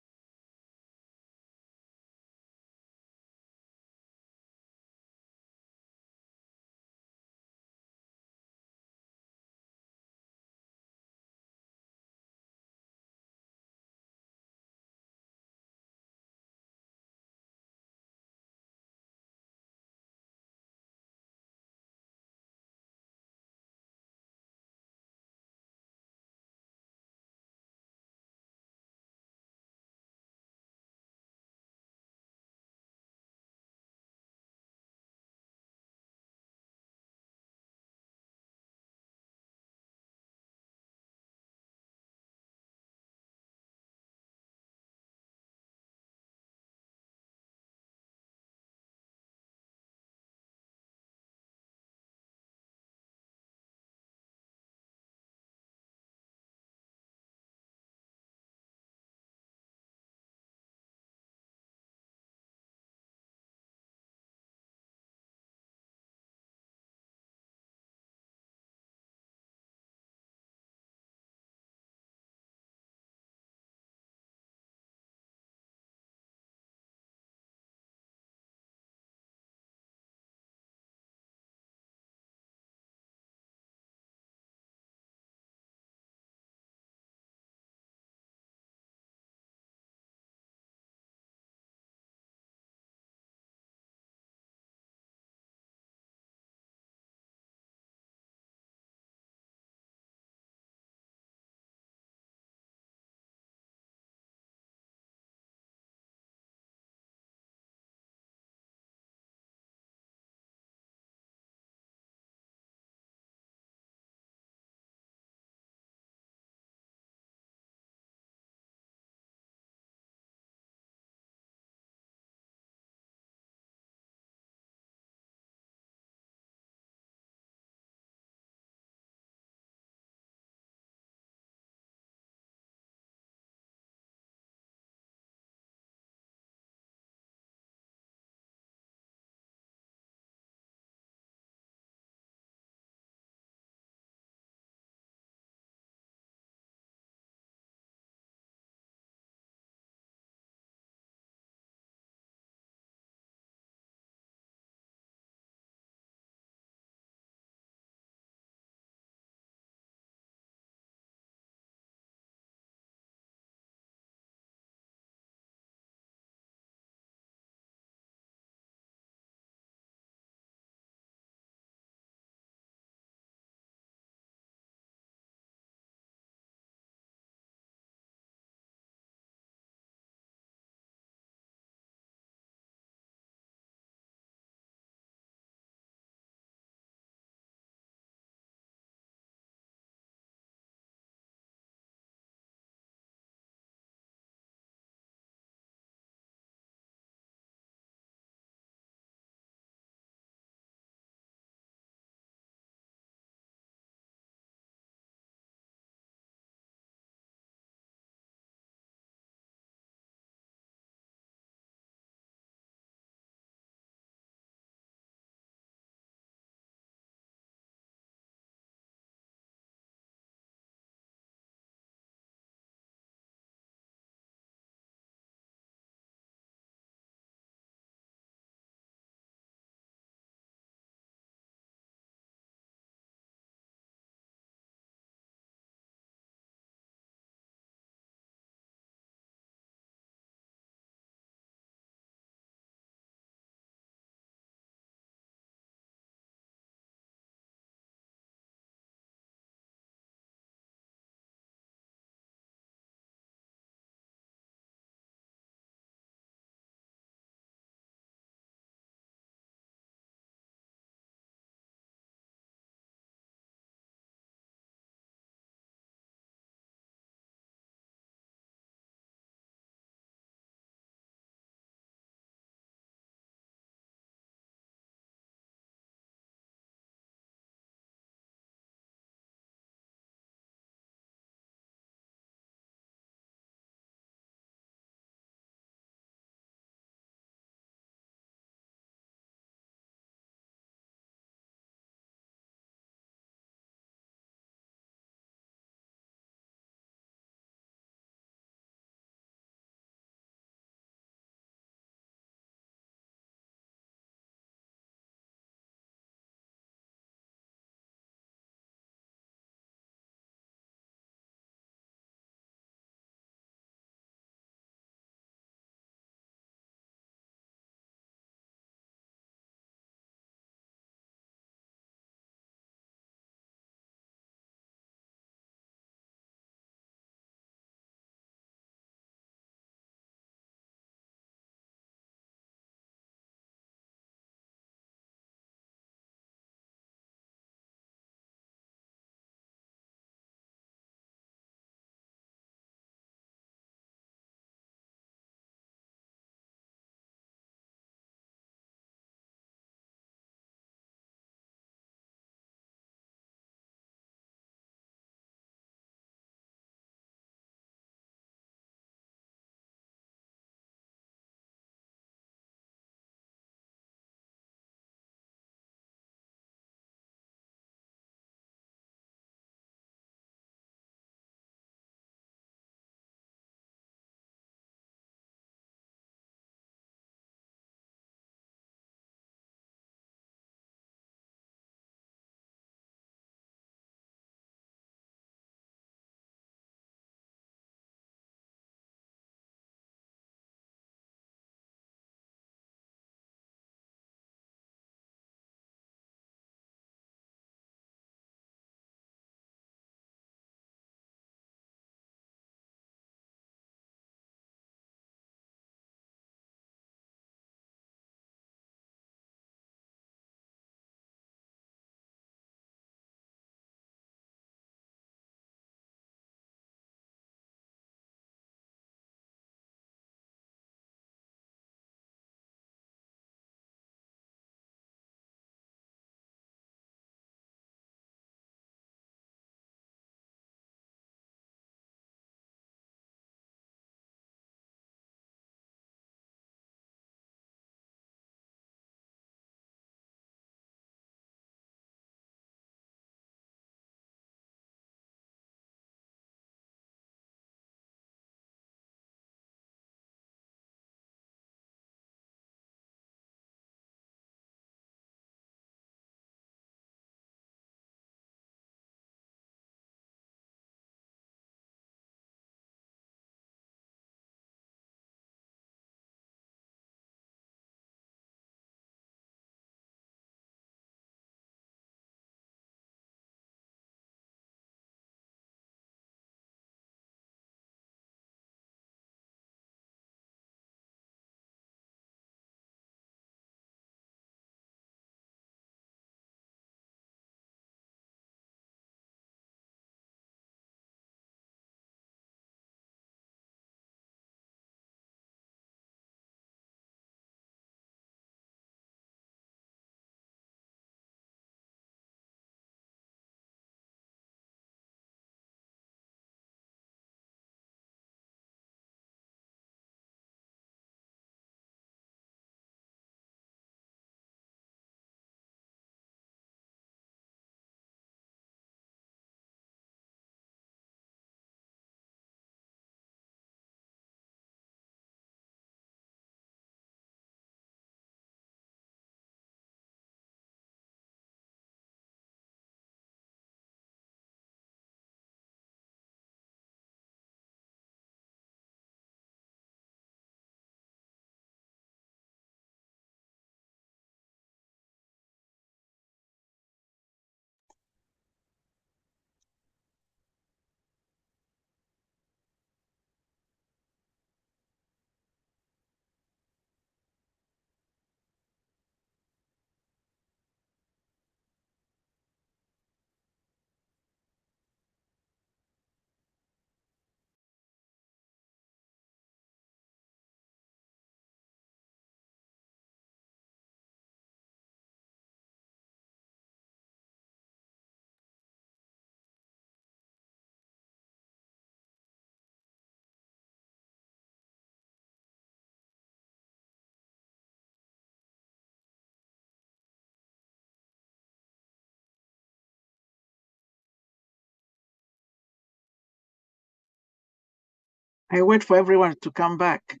I wait for everyone to come back.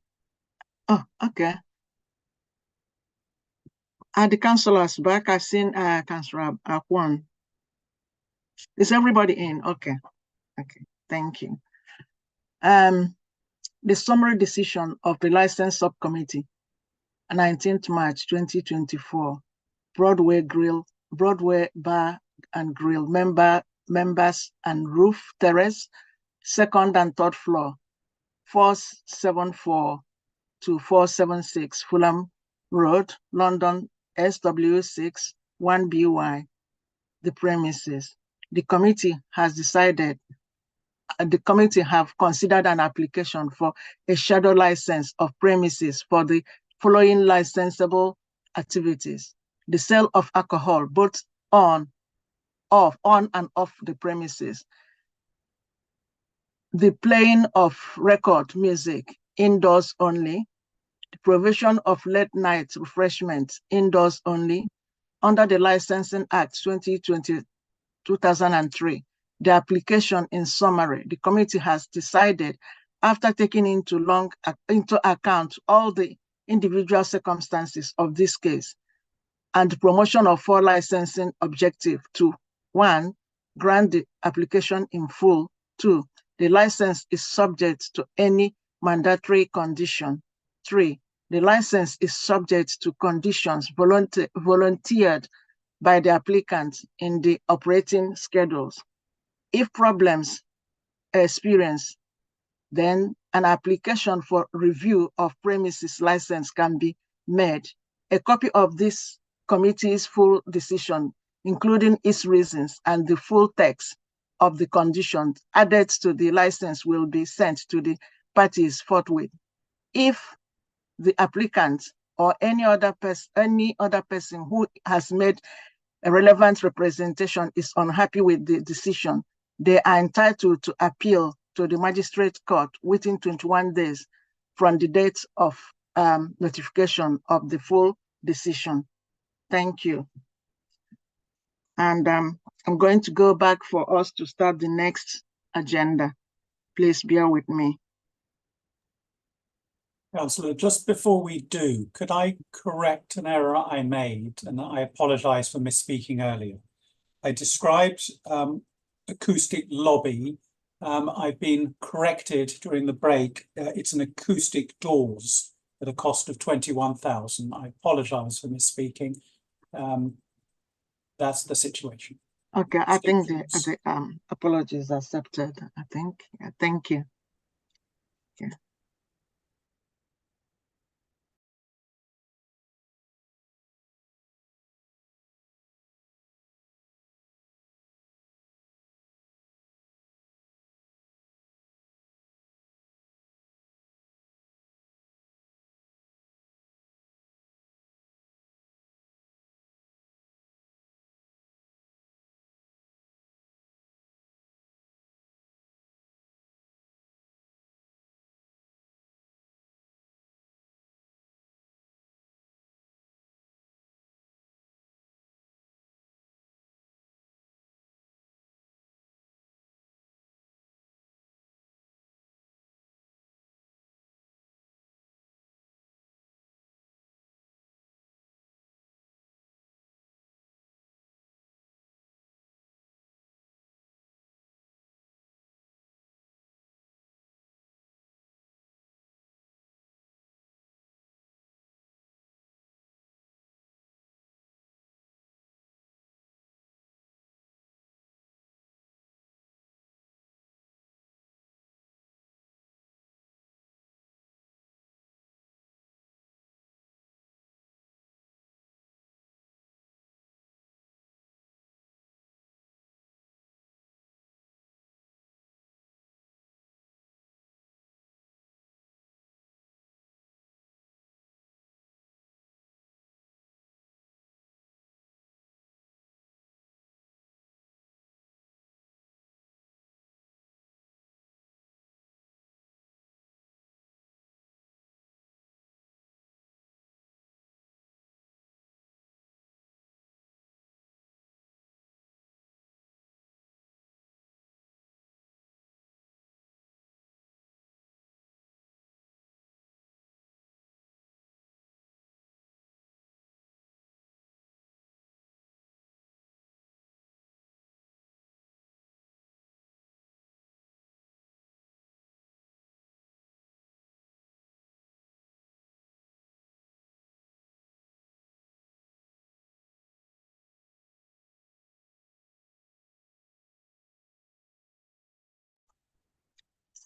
Oh, okay. Are the councillors back? I've seen Councillor Akwan. Is everybody in? Okay. Okay. Thank you. The summary decision of the license subcommittee, 19th March 2024, Broadway Bar and Grill members and roof terrace, second and third floor, 474 to 476 Fulham Road, London, SW6 1BY, the premises. The committee have considered an application for a shadow license of premises for the following licensable activities: the sale of alcohol, both on and off the premises, the playing of record music indoors only, the provision of late night refreshments indoors only under the Licensing Act 2003. The application in summary, the committee has decided, after taking into account all the individual circumstances of this case and the promotion of 4 licensing objectives, to 1, grant the application in full; 2, the license is subject to any mandatory condition; 3, the license is subject to conditions volunteered by the applicant in the operating schedules. If problems are experienced, then an application for review of premises license can be made. A copy of this committee's full decision, including its reasons and the full text of the conditions added to the license, will be sent to the parties forthwith. If the applicant or any other person who has made a relevant representation is unhappy with the decision, they are entitled to appeal to the magistrate court within 21 days from the date of notification of the full decision. Thank you. And I'm going to go back for us to start the next agenda. Please bear with me. Councillor, just before we do, could I correct an error I made? And I apologise for misspeaking earlier. I described acoustic lobby. I've been corrected during the break. It's an acoustic doors at a cost of 21,000. I apologise for misspeaking. That's the situation. Okay, I think the apologies accepted. I think. Yeah, thank you. Yeah.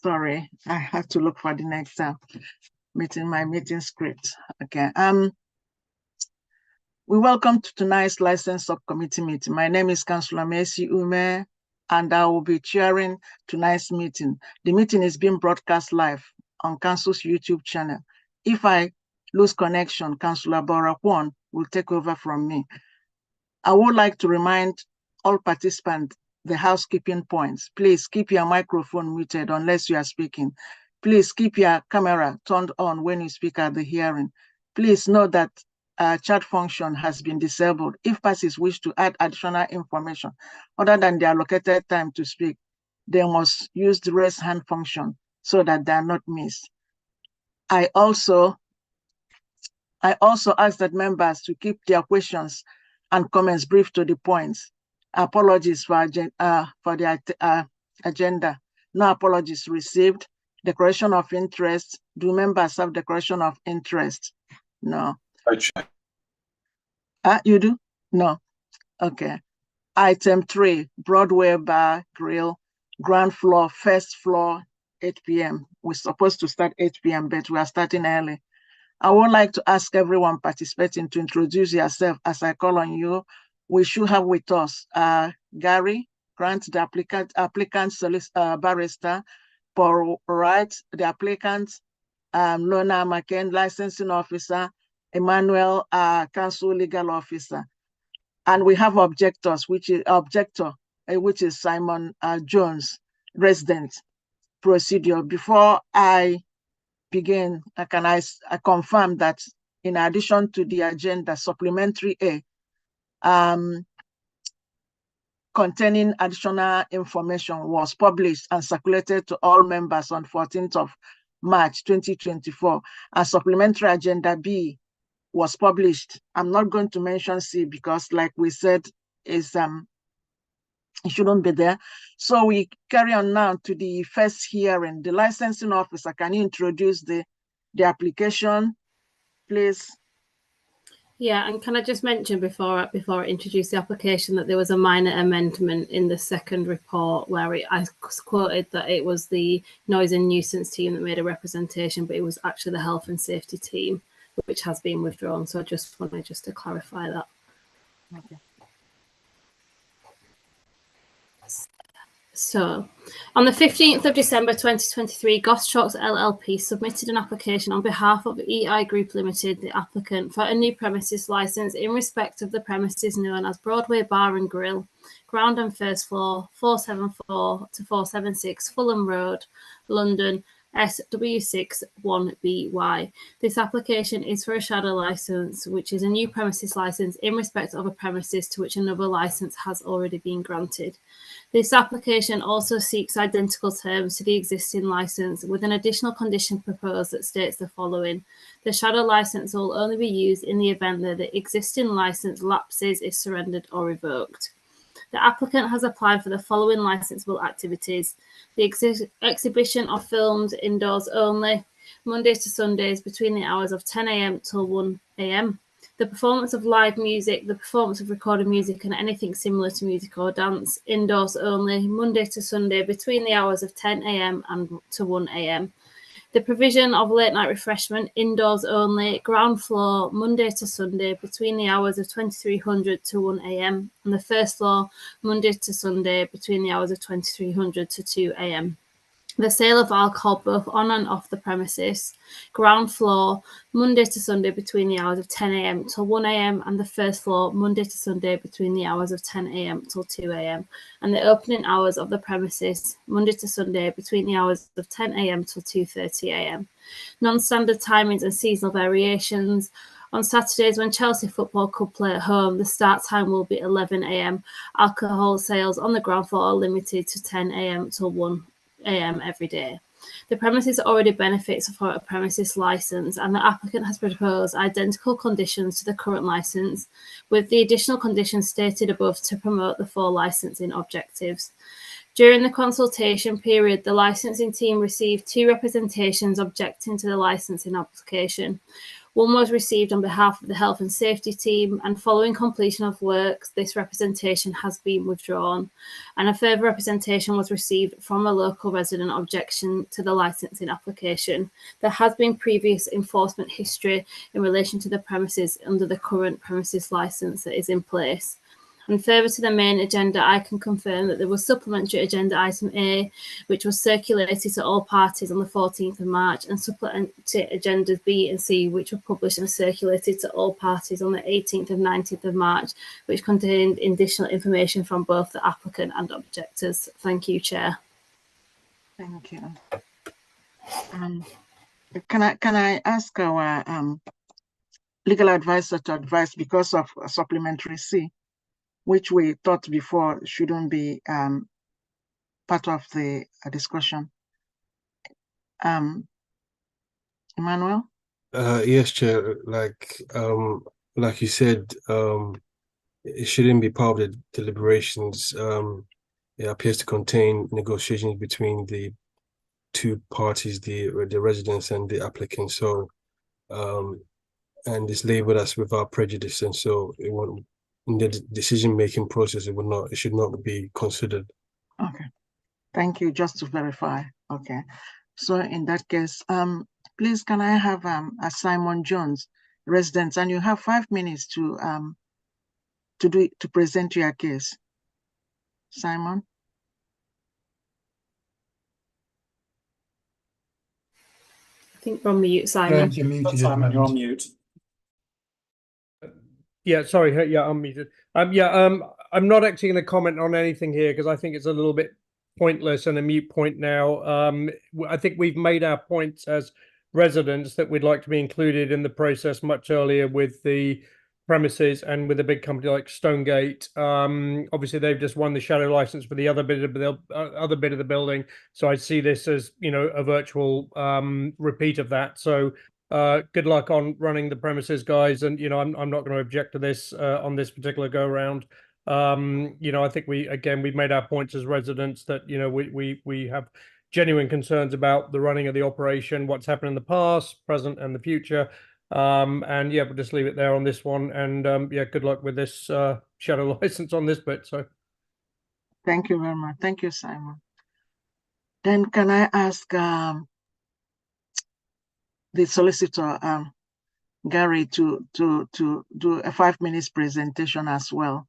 Sorry, I have to look for the next meeting script. Okay. We welcome to tonight's license subcommittee meeting. My name is Councillor Mercy Ume, and I will be chairing tonight's meeting. The meeting is being broadcast live on Council's YouTube channel. If I lose connection, Councillor Borakwan will take over from me. I would like to remind all participants the housekeeping points. Please keep your microphone muted unless you are speaking. Please keep your camera turned on when you speak at the hearing. Please note that chat function has been disabled. If parties wish to add additional information other than the allocated time to speak, they must use the raise hand function so that they are not missed. I also ask that members to keep their questions and comments brief to the points. Apologies for the agenda. No apologies received. Declaration of interest. Do members have declaration of interest? No. You do? No. Okay. Item 3, Broadway Bar Grill, ground floor, first floor, 8 p.m. We're supposed to start 8 p.m., but we are starting early. I would like to ask everyone participating to introduce yourself as I call on you. We should have with us Gary Grant, the applicant barrister, Paul Wright, the applicant, Lona McCain, licensing officer, Emmanuel, council legal officer. And we have objectors, which is Simon Jones, resident procedure. Before I begin, I confirm that in addition to the agenda, supplementary A, containing additional information was published and circulated to all members on 14th of March 2024. And supplementary agenda B was published. I'm not going to mention C because, like we said, it shouldn't be there. So we carry on now to the first hearing. The licensing officer, can you introduce the application, please? Yeah, and can I just mention before I introduce the application that there was a minor amendment in the second report where I quoted that it was the noise and nuisance team that made a representation, but it was actually the health and safety team, which has been withdrawn. So I just wanted to clarify that. Okay. So, on the 15th of December 2023, Goschalks LLP submitted an application on behalf of EI Group Limited, the applicant, for a new premises licence in respect of the premises known as Broadway Bar and Grill, ground and first floor, 474 to 476 Fulham Road, London, SW6 1BY. This application is for a shadow licence, which is a new premises licence in respect of a premises to which another licence has already been granted. This application also seeks identical terms to the existing licence, with an additional condition proposed that states the following. The shadow licence will only be used in the event that the existing licence lapses, is surrendered or revoked. The applicant has applied for the following licensable activities: the exhibition of films indoors only, Mondays to Sundays between the hours of 10 a.m. till 1 a.m., the performance of live music, the performance of recorded music and anything similar to music or dance, indoors only, Monday to Sunday between the hours of 10 a.m. and to 1 a.m., the provision of late night refreshment, indoors only, ground floor, Monday to Sunday between the hours of 2300 to 1 a.m. and the first floor, Monday to Sunday between the hours of 2300 to 2 a.m. The sale of alcohol both on and off the premises, ground floor, Monday to Sunday between the hours of 10 a.m. till 1 a.m. and the first floor, Monday to Sunday between the hours of 10 a.m. till 2 a.m. and the opening hours of the premises, Monday to Sunday between the hours of 10 a.m. till 2:30 a.m. Non-standard timings and seasonal variations. On Saturdays, when Chelsea Football Club play at home, the start time will be 11 a.m. Alcohol sales on the ground floor are limited to 10 a.m. till 1 a.m. every day. The premises already benefits for a premises license, and the applicant has proposed identical conditions to the current license, with the additional conditions stated above to promote the four licensing objectives. During the consultation period, the licensing team received 2 representations objecting to the licensing application. One was received on behalf of the health and safety team, and following completion of works, this representation has been withdrawn. And a further representation was received from a local resident objection to the licensing application. There has been previous enforcement history in relation to the premises under the current premises license that is in place. And further to the main agenda, I can confirm that there was supplementary agenda item A, which was circulated to all parties on the 14th of March, and supplementary agendas B and C, which were published and circulated to all parties on the 18th and 19th of March, which contained additional information from both the applicant and objectors. Thank you, Chair. Thank you. Can I ask our legal advisor to advise, because of supplementary C, which we thought before shouldn't be part of the discussion. Emmanuel? Yes, Chair. Like you said, it shouldn't be part of the deliberations. It appears to contain negotiations between the 2 parties, the residents and the applicant. So, and it's labeled as without prejudice, and so it won't. In the decision-making process, it should not be considered. Okay, thank you. Just to verify. Okay, so in that case, please can I have a Simon Jones, resident, and you have 5 minutes to present your case. Simon. I think we're on mute, Simon. You're muted. Simon, you're on mute. Yeah, sorry. Yeah, I'm muted. I'm not actually going to comment on anything here because I think it's a little bit pointless and a mute point now. I think we've made our points as residents that we'd like to be included in the process much earlier with the premises and with a big company like Stonegate. Obviously, they've just won the shadow license for the other bit of the building, so I see this as, you know, a virtual repeat of that. So. Good luck on running the premises, guys, and you know I'm not going to object to this on this particular go around. You know, I think we've made our points as residents that, you know, we have genuine concerns about the running of the operation, what's happened in the past, present, and the future. And yeah, we'll just leave it there on this one. And yeah, good luck with this shadow license on this bit. So, thank you very much. Thank you, Simon. Then can I ask the solicitor, Gary, to do a 5 minutes presentation as well?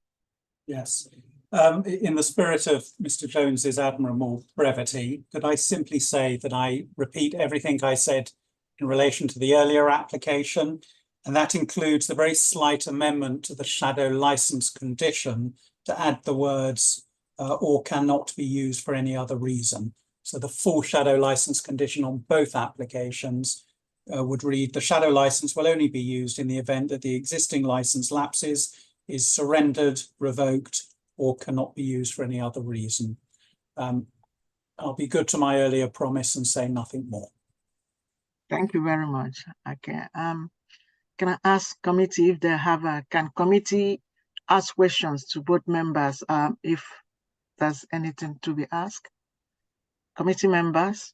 Yes. In the spirit of Mr. Jones's admirable brevity, could I simply say that I repeat everything I said in relation to the earlier application, and that includes the very slight amendment to the shadow license condition to add the words or cannot be used for any other reason. So the full shadow license condition on both applications would read: the shadow license will only be used in the event that the existing license lapses, is surrendered, revoked, or cannot be used for any other reason. I'll be good to my earlier promise and say nothing more. Thank you very much. Okay. Can I ask committee if they have can committee ask questions to both members if there's anything to be asked? Committee members?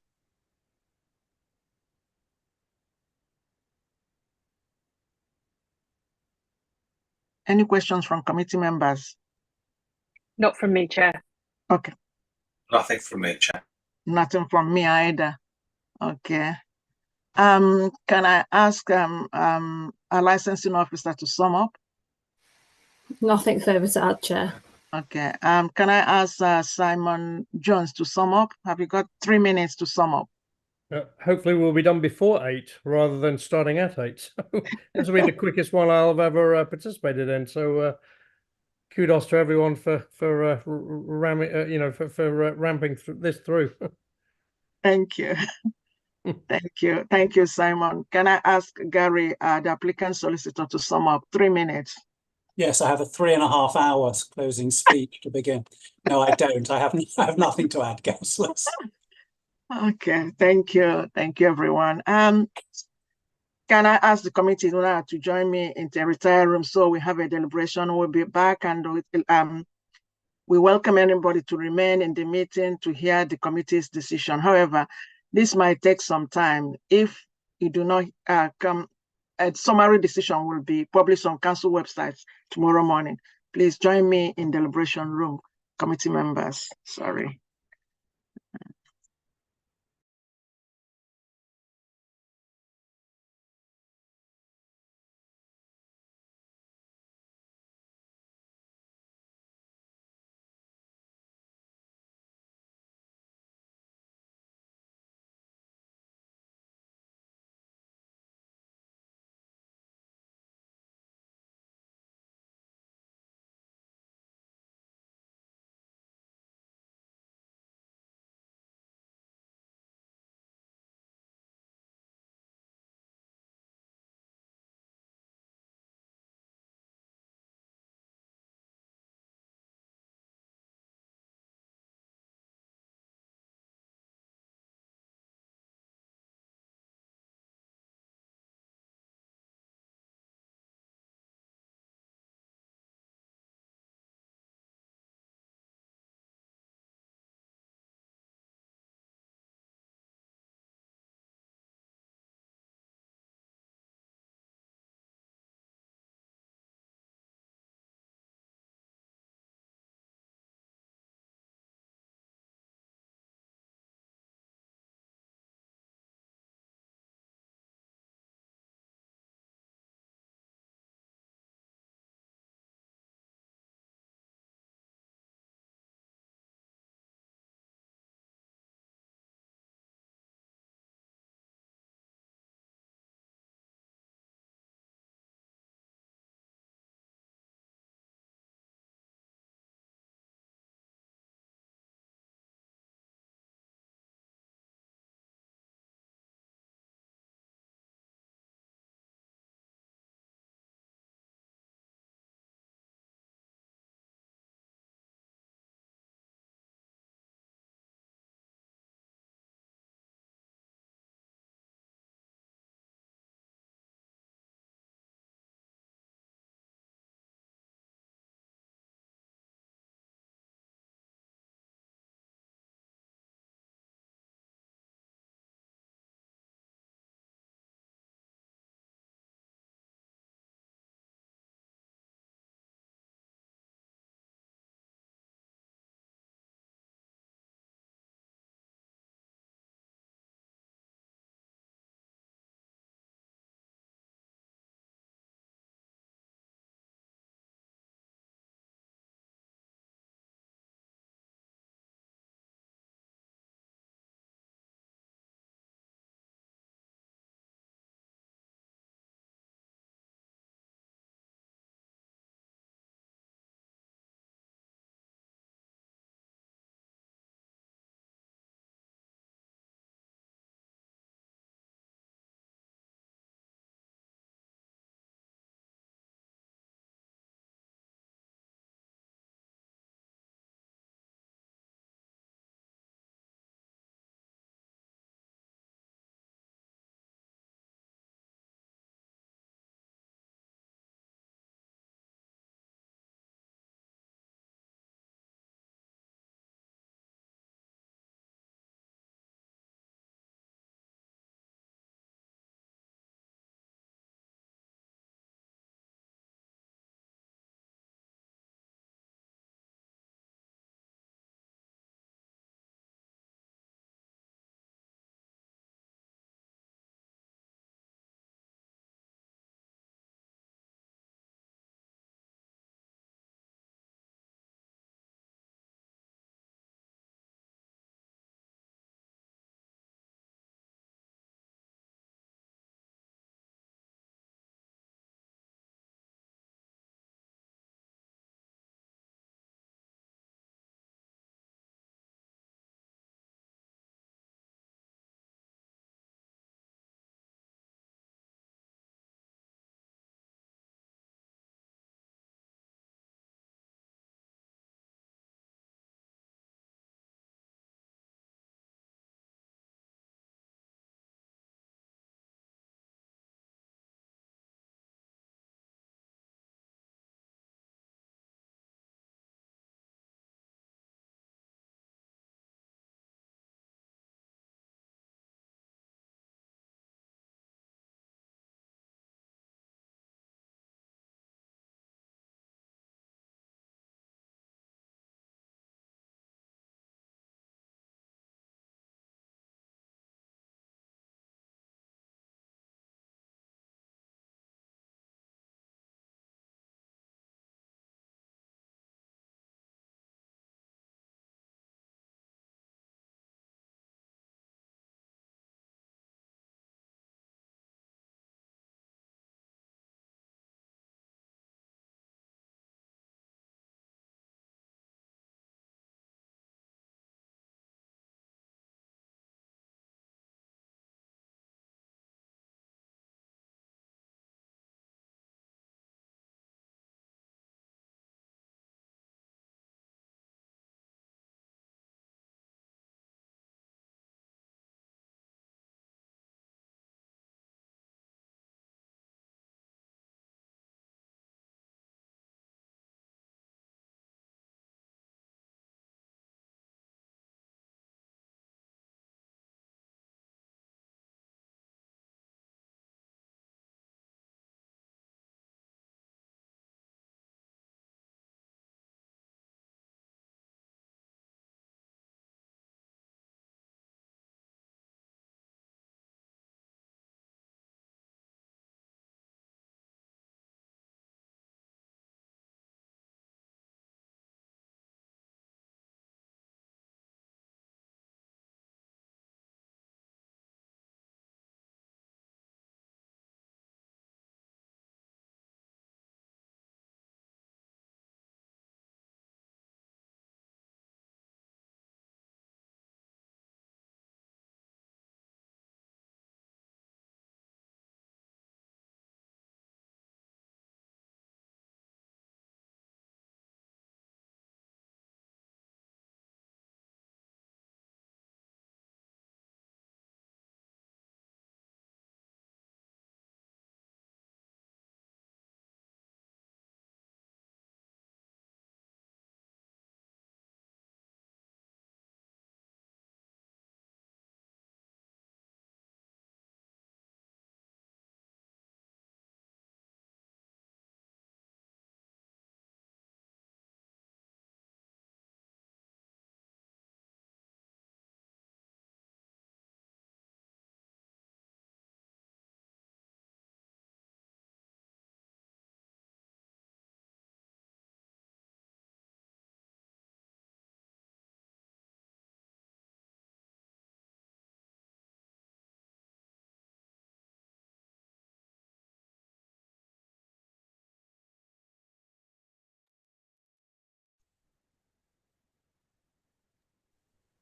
Any questions from committee members? Not from me, Chair. Okay. Nothing from me, Chair. Nothing from me either. Okay. Can I ask a licensing officer to sum up? Nothing further to add, Chair. Okay. Can I ask Simon Jones to sum up? Have you got 3 minutes to sum up? hopefully we'll be done before 8 rather than starting at 8. So this will be the quickest one I'll have ever participated in. So kudos to everyone for ramming, ramping this through. Thank you. Thank you, Simon. Can I ask Gary, the applicant solicitor, to sum up? 3 minutes. Yes, I have a 3.5 hours closing speech to begin. No, I don't. I have nothing to add, councillors. Okay, thank you, everyone. Can I ask the committee now to join me in the retired room so we have a deliberation? We'll be back and We welcome anybody to remain in the meeting to hear the committee's decision. However, this might take some time. If you do not come, a summary decision will be published on council websites tomorrow morning. Please join me in the deliberation room, committee members. Sorry.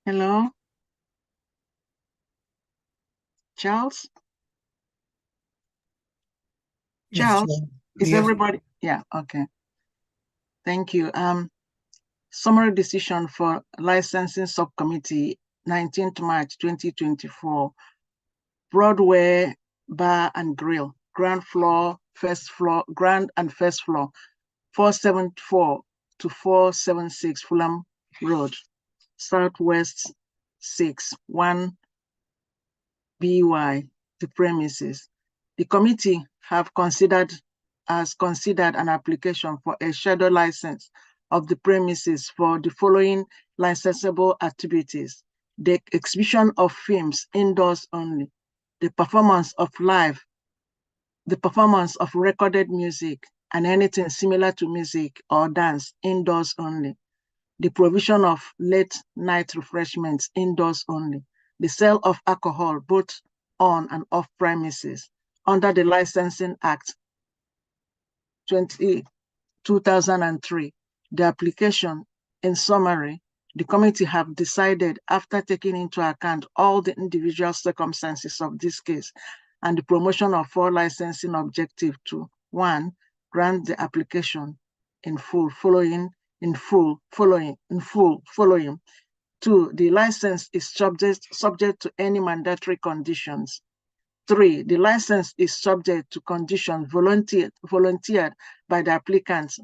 Hello? Charles? Yes, Charles, Chair. is Yes. everybody? Yeah, okay. Thank you. Summary decision for licensing subcommittee, 19th March 2024. Broadway Bar and Grill, ground and first floor, 474 to 476 Fulham Road, Southwest 6, 1 BY, the premises. The committee has considered an application for a shadow license of the premises for the following licensable activities: the exhibition of films indoors only, the performance of recorded music and anything similar to music or dance indoors only, the provision of late night refreshments indoors only, the sale of alcohol both on and off premises under the Licensing Act 2003. The application, in summary, the committee have decided, after taking into account all the individual circumstances of this case and the promotion of 4 licensing objectives, to 1, grant the application in full, following. 2, the license is subject to any mandatory conditions. 3, the license is subject to conditions volunteered by the applicant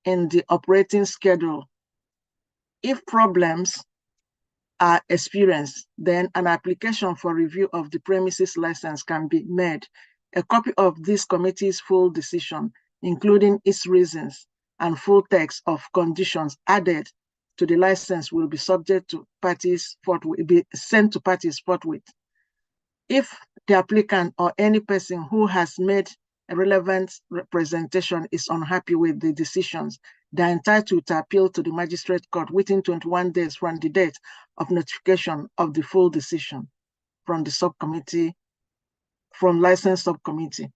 in the operating schedule. If problems are experienced, then an application for review of the premises license can be made. A copy of this committee's full decision, including its reasons and full text of conditions added to the license, will be sent to parties forthwith. If the applicant or any person who has made a relevant representation is unhappy with the decisions, they are entitled to appeal to the magistrate court within 21 days from the date of notification of the full decision from the subcommittee, from licensed subcommittee.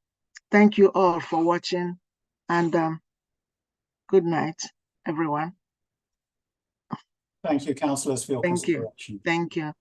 Thank you all for watching, and good night, everyone. Thank you, councillors, for your Thank you. consideration. Thank you.